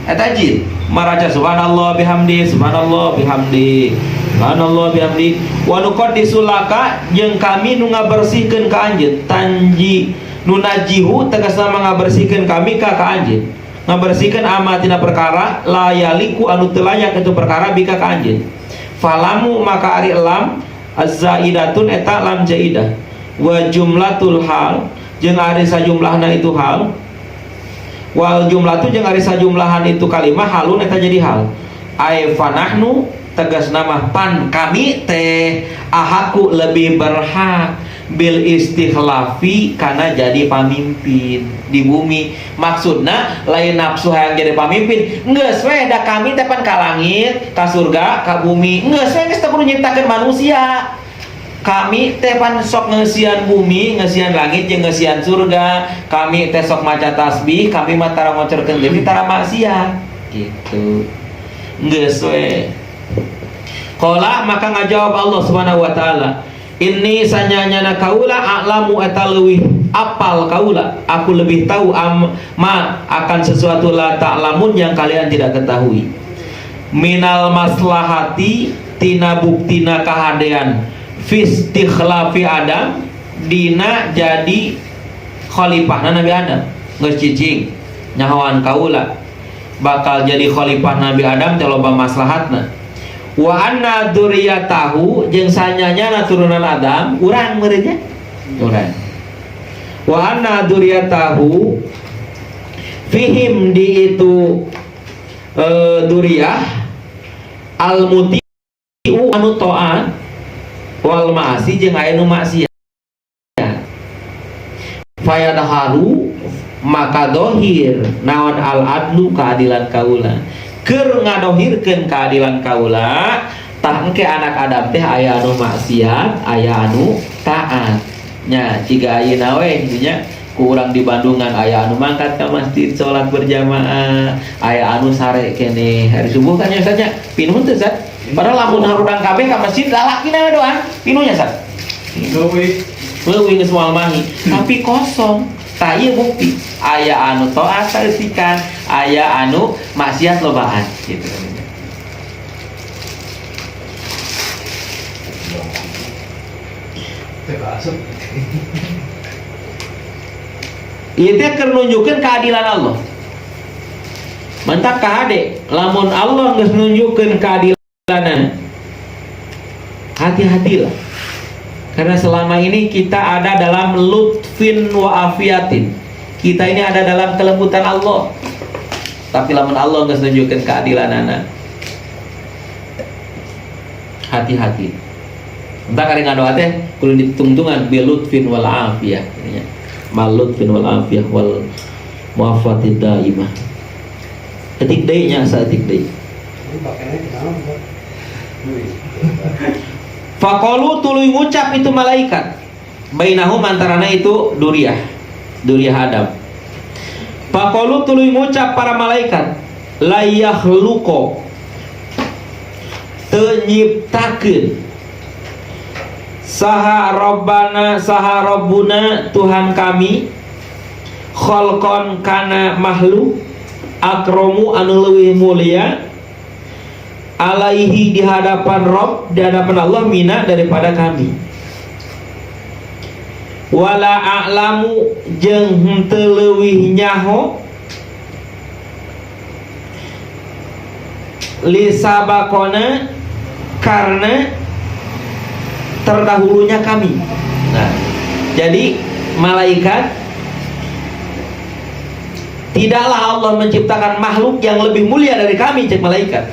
Eta jin maraca subhanallah bihamdi subhanallah bihamdi subhanallah bihamdi wa nuqaddisu laka jeung kami nu ngabersihkeun ka anjeun tanji nunajihu tegasna ngabersihkeun kami ka anjeun ngabersihkeun amatina perkara layaliku anu teu layak itu perkara bika ka anjeun falamu maka ari lam az-zaidatun eta lam zaidah wa jumlatul hal jeung ari sajumlahna itu hal wal jumlah tu jeung ari sajumlahan itu kalimah halun eta jadi hal ai fanahnu tegas nama pan kami teh ahaku lebih berhak bil istikhlafi kana jadi pamimpin di bumi. Maksudna lain nafsu hayang jadi pamimpin geus we da kami teh pan ka langit ka surga ka bumi geus we geus teu kudu nyiptakeun manusia. Kami teh pan sok ngeusian bumi, ngeusian langit jeung ngeusian surga. Kami teh sok maca tasbih, kami mah tara ngocorkeun deui tara maksiat. Gitu. Geus we. Qala maka ngajawab Allah Subhanahu wa taala, "Inni sanyanyana kaula a'lamu eta leuwih apal kaula, aku lebih tahu ma akan sesuatu la ta'lamun yang kalian tidak ketahui. Minal maslahati tina buktina kahadean fistikhlafi Adam dina jadi khalifahna Nabi Adam geus cicing nyahoan kaula bakal jadi khalifah Nabi Adam teh loba maslahatna wa anna dzurriyyatahu jeung sanyanya turunan Adam urang meureunnya urang wa anna dzurriyyatahu fihim di itu dzurriyyah al-muti'u anu ta'at wal ma'asi jeung aya nu maksiat fayadharu maka dohir naon al adlu keadilan kaula keur ngadohirkeun keadilan kaula tah engke anak Adam teh aya anu maksiat aya anu taat nya ciga ayeuna we nya ku urang di Bandungan aya anu mangkat ka masjid salat berjamaah aya anu sare keneh hari subuh kan nya saja pinuh teh Zat. Padahal lamun harudang kabeh ka masjid lalakina doang pinuhnya Sat. Leuwih geus moal mahi tapi kosong. Tah ieu bukti aya anu taat saeusikan, aya anu maksiat lobaan gitu kan. Ieu teh keur nunjukeun keadilan Allah. Mantap kahade lamun Allah geus nunjukeun keadilan hati-hatilah karena selama ini kita ada dalam lutfin wa afiatin, kita ini ada dalam kelembutan Allah, tapi lamun Allah nggak tunjukkan keadilanana hati-hati entah kali ngadoa teh kudu ditungtungan bilutfin wal afiyah malutfin wal afiyah wal muafatid daimah etik deui nya saeutik deui. Faqalu tuluy ngucap itu malaikat bainahum antarana itu duriyah Adam. Faqalu tuluy ngucap para malaikat la yakhluqu teu nyiptakeun saha rabbuna Tuhan kami kholqon kana makhluk akromu anu leuwih mulia alaihi di hadapan Rabb, di hadapan Allah mina daripada kami. Wala a'lamu jeung henteu leuwih nyaho li sabaqona karena terdahulunya kami. Nah, jadi malaikat, tidaklah Allah menciptakan makhluk yang lebih mulia dari kami, cek malaikat.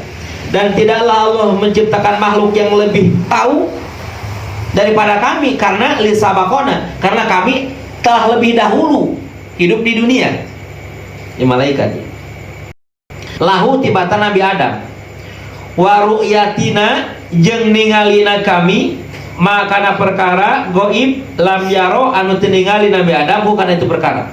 Dan tidaklah Allah menciptakan makhluk yang lebih tahu daripada kami, karena lisabakona, karena kami telah lebih dahulu hidup di dunia. Ya malaikat. Lahu tibatan Nabi Adam. Wa ru'yatina jeung ningalina kami makana perkara goib lam yaro anu teu ningali Nabi Adam, bukan itu perkara.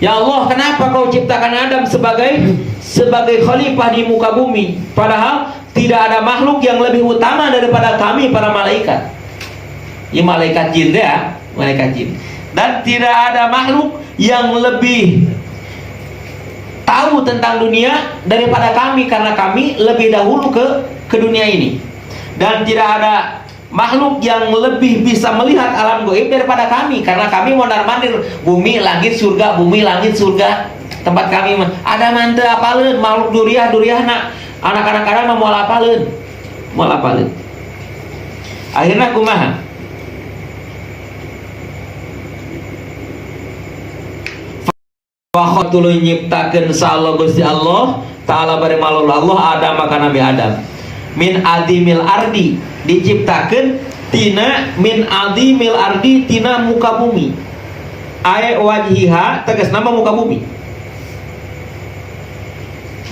Ya Allah, kenapa kau ciptakan Adam sebagai khalifah di muka bumi, padahal tidak ada makhluk yang lebih utama daripada kami para malaikat. Ya malaikat jin ya, malaikat jin. Dan tidak ada makhluk yang lebih tahu tentang dunia daripada kami, karena kami lebih dahulu ke dunia ini. Dan tidak ada makhluk yang lebih bisa melihat alam gaib daripada kami, karena kami mondar-mandir bumi langit surga, bumi langit surga. Tempat kami ada mante apaleun makhluk duriah-duriahna, anak-anak kadang mau apaleun. Akhirnya kumaha? Wa tuluy nyiptakeun sallallahu Gusti Allah taala bari malul Allah Adam maka Nabi Adam min adimil ardi, diciptakeun tina min adimil ardi tina muka bumi. Ae wajhiha tegas nama muka bumi.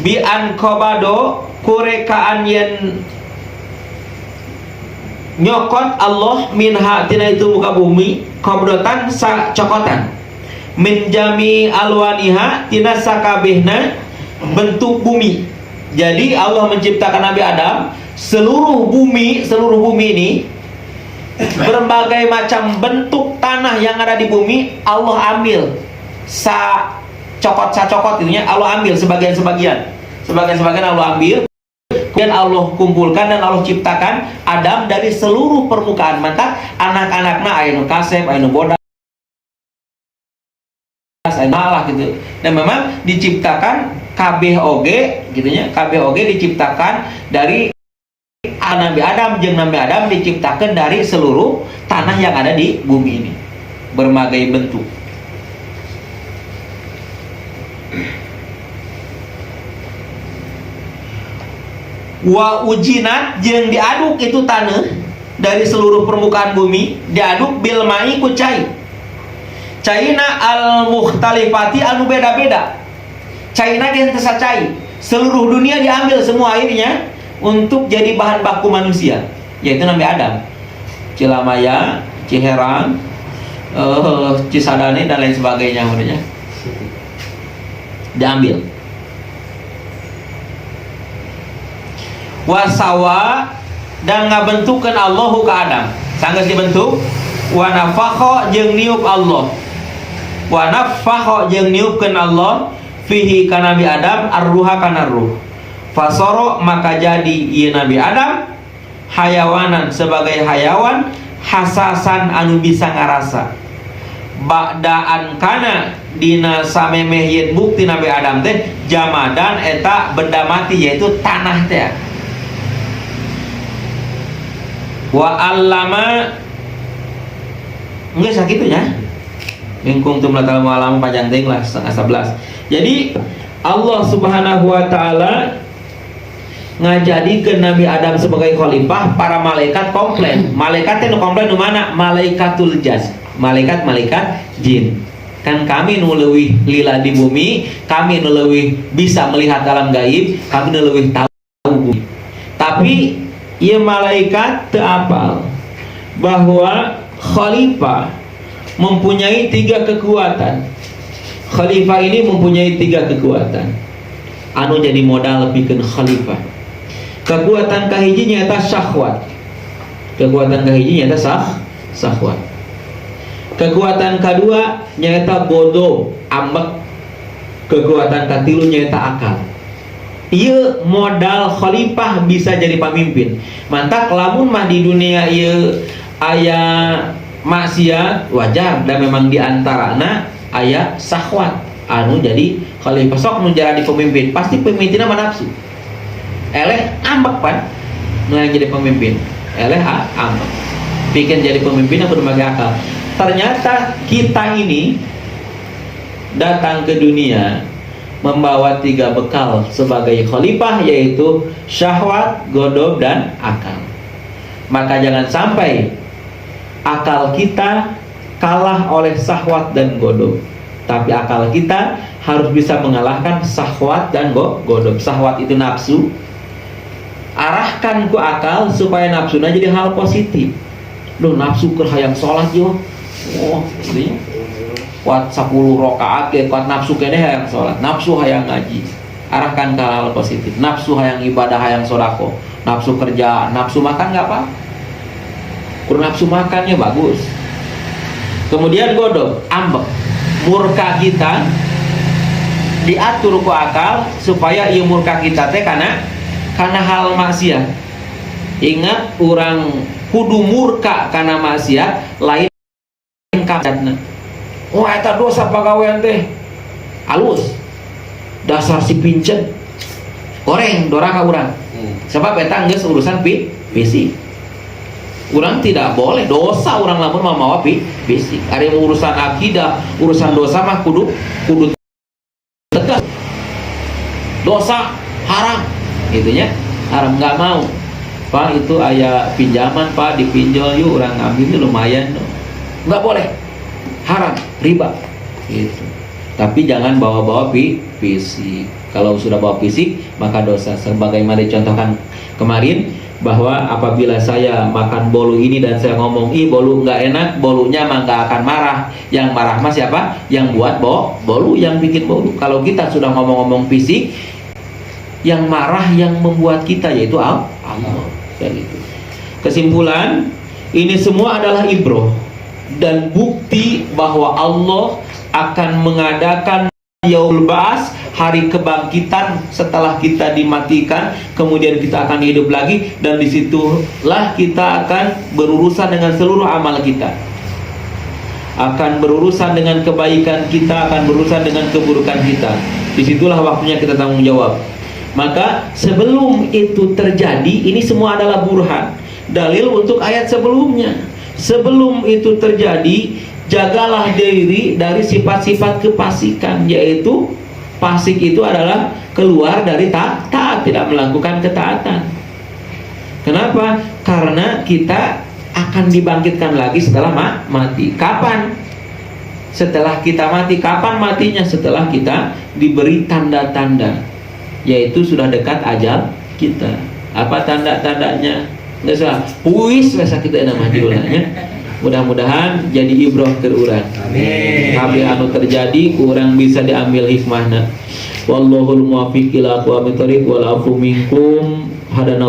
Bi an qabado kurekaan yen nyokot Allah minha tina itu muka bumi qabdotan cokotan min jami alwaniha tina sakabehna bentuk bumi. Jadi Allah menciptakan Nabi Adam, seluruh bumi ini berbagai macam bentuk tanah yang ada di bumi Allah ambil sa cokot itunya, Allah ambil sebagian Allah ambil, kemudian Allah kumpulkan dan Allah ciptakan Adam dari seluruh permukaan mantap anak-anakna anu kasep anu bodas lah gitu. Dan memang diciptakan KBOG gitunya, KBOG diciptakan dari Nabi Adam, jeung Nabi Adam diciptakan dari seluruh tanah yang ada di bumi ini berbagai bentuk. Wa ujinat jeung diaduk itu tanah dari seluruh permukaan bumi, diaduk bil mai ku cai. Caina al mukhtalifati anu beda-beda. Caina ge teu sacai. Seluruh dunia diambil semua airnya untuk jadi bahan baku manusia, yaitu Nabi Adam. Cilamaya, Ciherang, Cisadane dan lain sebagainya udah diambil. Wasawa dan ngabentukeun Allahu ka Adam. Sanggeus dibentuk wa nafakha jeung niup Allah. Wa nafakha jeung niupkeun Allah fihi ka Nabi Adam ar-ruha kana ruh. Fasoro maka jadi ieu Nabi Adam hayawanan sebagai hayawan hasasan anu bisa ngarasa. Ba'daan kana dina samemeh yen bukti Nabi Adam teh jamadan eta benda mati yaitu tanah teh. Wa allama enggak sakitunya. Mingkung tum latal malam panjang ting lah 11. Jadi Allah Subhanahu wa taala ngajadikeun Nabi Adam sebagai khalifah, para malaikat komplain. Malaikat teh nu komplain nu mana? Malaikatul jas. Malaikat jin. Kan kami nu leuwih lila di bumi, kami nu leuwih bisa melihat alam gaib, kami nu leuwih tahu bumi. Tapi ieu malaikat teu apal bahwa khalifah mempunyai 3 kekuatan. Khalifah ini mempunyai 3 kekuatan anu jadi modal lebihkeun khalifah. Kekuatan kahiji nyaeta syahwat. Kekuatan kahiji nyaeta sahwat. Kekuatan kedua nyaeta bodoh, ambek. Kekuatan katilu nyaeta akal. Ieu modal khalifah bisa jadi pemimpin. Mantap lamun mah di dunia ieu aya maksiat wajar dan memang diantarana aya sahwat anu jadi khalifah sok nu jadi pemimpin pasti pemimpinna mah nafsu. Eleh ambek pan nu yang jadi pemimpin. Eleh ambek. Bikin jadi pemimpin yang berbagai akal. Ternyata kita ini datang ke dunia membawa 3 bekal sebagai khalifah, yaitu syahwat, godob, dan akal. Maka jangan sampai akal kita kalah oleh syahwat dan godob, tapi akal kita harus bisa mengalahkan syahwat dan godob. Syahwat itu nafsu, arahkan ku akal supaya nafsunya jadi hal positif. Loh, nafsu keur hayang sholat yo, ini kuat 10 rakaat ke kuat nafsu kene hayang sholat, nafsu hayang ngaji, arahkan ke hal positif. Nafsu hayang ibadah, hayang sodako, nafsu kerja, nafsu makan nggak apa, kurang nafsu makannya bagus. Kemudian godob, ambek, murka kita diatur ku akal supaya ieu murka kita teh karena hal maksiat. Ingat, orang kudu murka karena maksiat lain kapatna. Oh, eta dosa pagawean teh alus, dasar si pincen goreng doraka urang. Sebab eta geus urusan fisik. Urang tidak boleh dosa urang lamun mamawa fisik. Ari urusan akidah, urusan dosa mah kudu tegas. Dosa haram, gitunya haram, nggak mau. Pak, itu aya pinjaman Pak, dipinjol yuk, orang ngambilnya lumayan dong. Nggak boleh, haram, riba gitu. Tapi jangan bawa-bawa fisik. Kalau sudah bawa fisik maka dosa. Sebagaimana dicontohkan kemarin, bahwa apabila saya makan bolu ini dan saya ngomong ih bolu nggak enak, bolunya mah nggak akan marah. Yang marah mah siapa? Yang buat bolu, yang bikin bolu. Kalau kita sudah ngomong-ngomong fisik, yang marah yang membuat kita yaitu Allah. Gitu. Kesimpulan, ini semua adalah ibroh dan bukti bahwa Allah akan mengadakan Yaumul Ba'ats, hari kebangkitan setelah kita dimatikan, kemudian kita akan hidup lagi, dan disitulah kita akan berurusan dengan seluruh amal kita, akan berurusan dengan kebaikan kita, akan berurusan dengan keburukan kita. Disitulah waktunya kita tanggung jawab. Maka sebelum itu terjadi, ini semua adalah burhan, dalil untuk ayat sebelumnya. Sebelum itu terjadi, jagalah diri dari sifat-sifat kefasikan, yaitu fasik itu adalah keluar dari taat, tidak melakukan ketaatan. Kenapa? Karena kita akan dibangkitkan lagi setelah mati. Kapan? Setelah kita mati. Kapan matinya? Setelah kita diberi tanda-tanda, yaitu sudah dekat ajal kita. Apa tanda-tandanya? Nggak salah, puis masa kita nama judulnya. Mudah-mudahan jadi ibroh ke urang. Amin. Tapi anu terjadi kurang bisa diambil hikmahna. Wallahul muwaffiq ila aqwamit thoriq wal afu minkum hadana